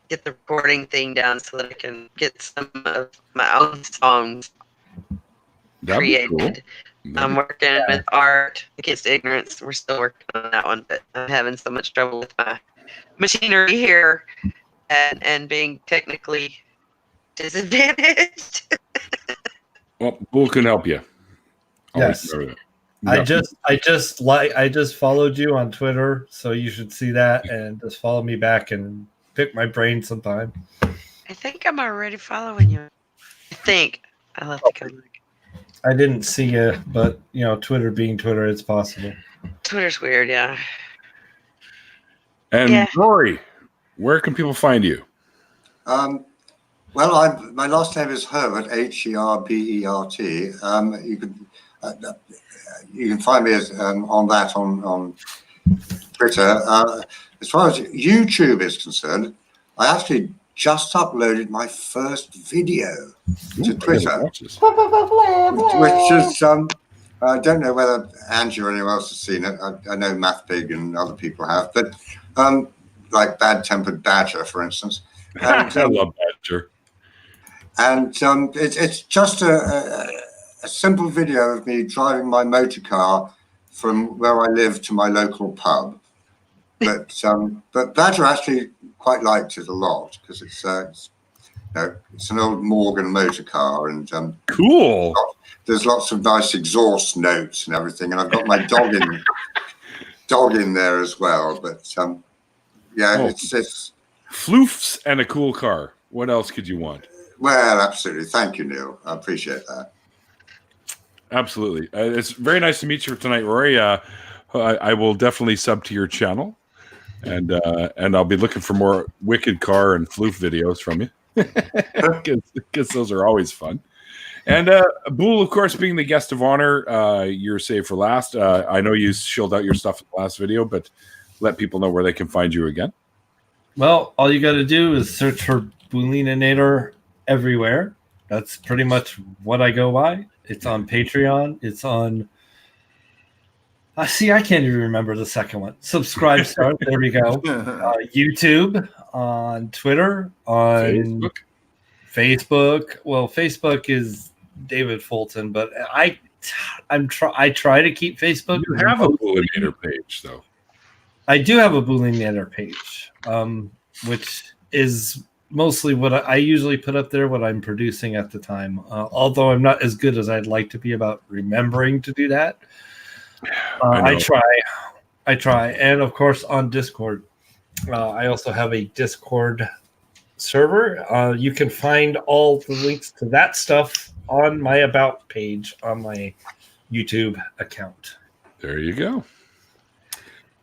get the recording thing down so that I can get some of my own songs That'd be cool. created. I'm working with Art Against Ignorance. We're still working on that one, but I'm having so much trouble with my machinery here and being technically disadvantaged. Well, Bull can help you. Yes. I just followed you on Twitter, so you should see that and just follow me back and pick my brain sometime. I think I'm already following you. I think I'll have to come back. I didn't see you, but Twitter being Twitter, it's possible. Twitter's weird, yeah. And Rory, where can people find you? Well, my last name is Herbert, Herbert. You can find me on that on Twitter. As far as YouTube is concerned, I actually just uploaded my first video to Twitter, which is I don't know whether Angie or anyone else has seen it. I know MathBig and other people have, but like Bad Tempered Badger, for instance. And, I love Badger. And it's just a simple video of me driving my motor car from where I live to my local pub. But Badger actually quite liked it a lot because it's an old Morgan motor car, and cool. There's lots of nice exhaust notes and everything, and I've got my dog in there as well. But it's floofs and a cool car. What else could you want? Well, absolutely. Thank you, Neil. I appreciate that. Absolutely. It's very nice to meet you tonight, Rory. I will definitely sub to your channel, and I'll be looking for more wicked car and floof videos from you, because those are always fun. And Boole, of course, being the guest of honor, you're saved for last. I know you shilled out your stuff in the last video, but let people know where they can find you again. Well, all you got to do is search for Booleanenator everywhere. That's pretty much what I go by. It's on Patreon. It's on. I can't even remember the second one. Subscribe Start. There we go. YouTube, on Twitter, on Facebook. Well, Facebook is David Fulton, but I try to keep Facebook. You have a Booleanenator page, though. I do have a Booleanenator page, which is mostly what I usually put up there, what I'm producing at the time. Although I'm not as good as I'd like to be about remembering to do that. I try. And of course on Discord. I also have a Discord server. You can find all the links to that stuff on my About page on my YouTube account. There you go.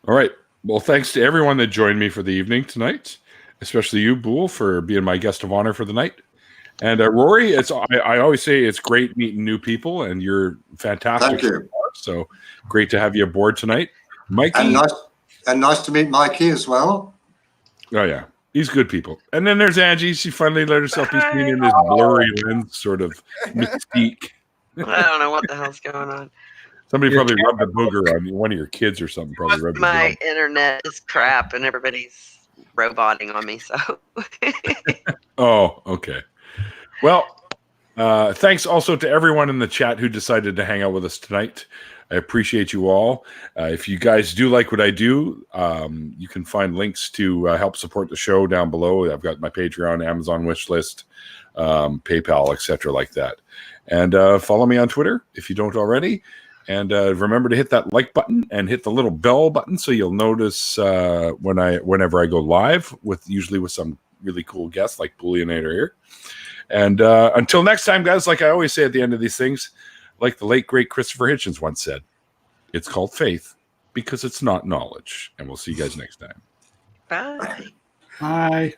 All right. Well, thanks to everyone that joined me for the evening tonight, especially you, Boole, for being my guest of honor for the night. And Rory, I always say it's great meeting new people, and you're fantastic. Thank you. So great to have you aboard tonight. Mikey. And nice to meet Mikey as well. Oh, yeah. He's good people. And then there's Angie. She finally let herself be seen in this blurry lens sort of mystique. I don't know what the hell's going on. Somebody probably rubbed a booger on one of your kids or something. Probably rubbed My internet is crap and everybody's roboting on me. So. Oh, okay. Well, thanks also to everyone in the chat who decided to hang out with us tonight. I appreciate you all. If you guys do like what I do, you can find links to help support the show down below. I've got my Patreon, Amazon wishlist, PayPal, etc., like that. And follow me on Twitter if you don't already. And remember to hit that like button and hit the little bell button so you'll notice whenever I go live, usually with some really cool guests like Booleanenator here. And until next time, guys, like I always say at the end of these things, like the late, great Christopher Hitchens once said, it's called faith because it's not knowledge. And we'll see you guys next time. Bye. Bye.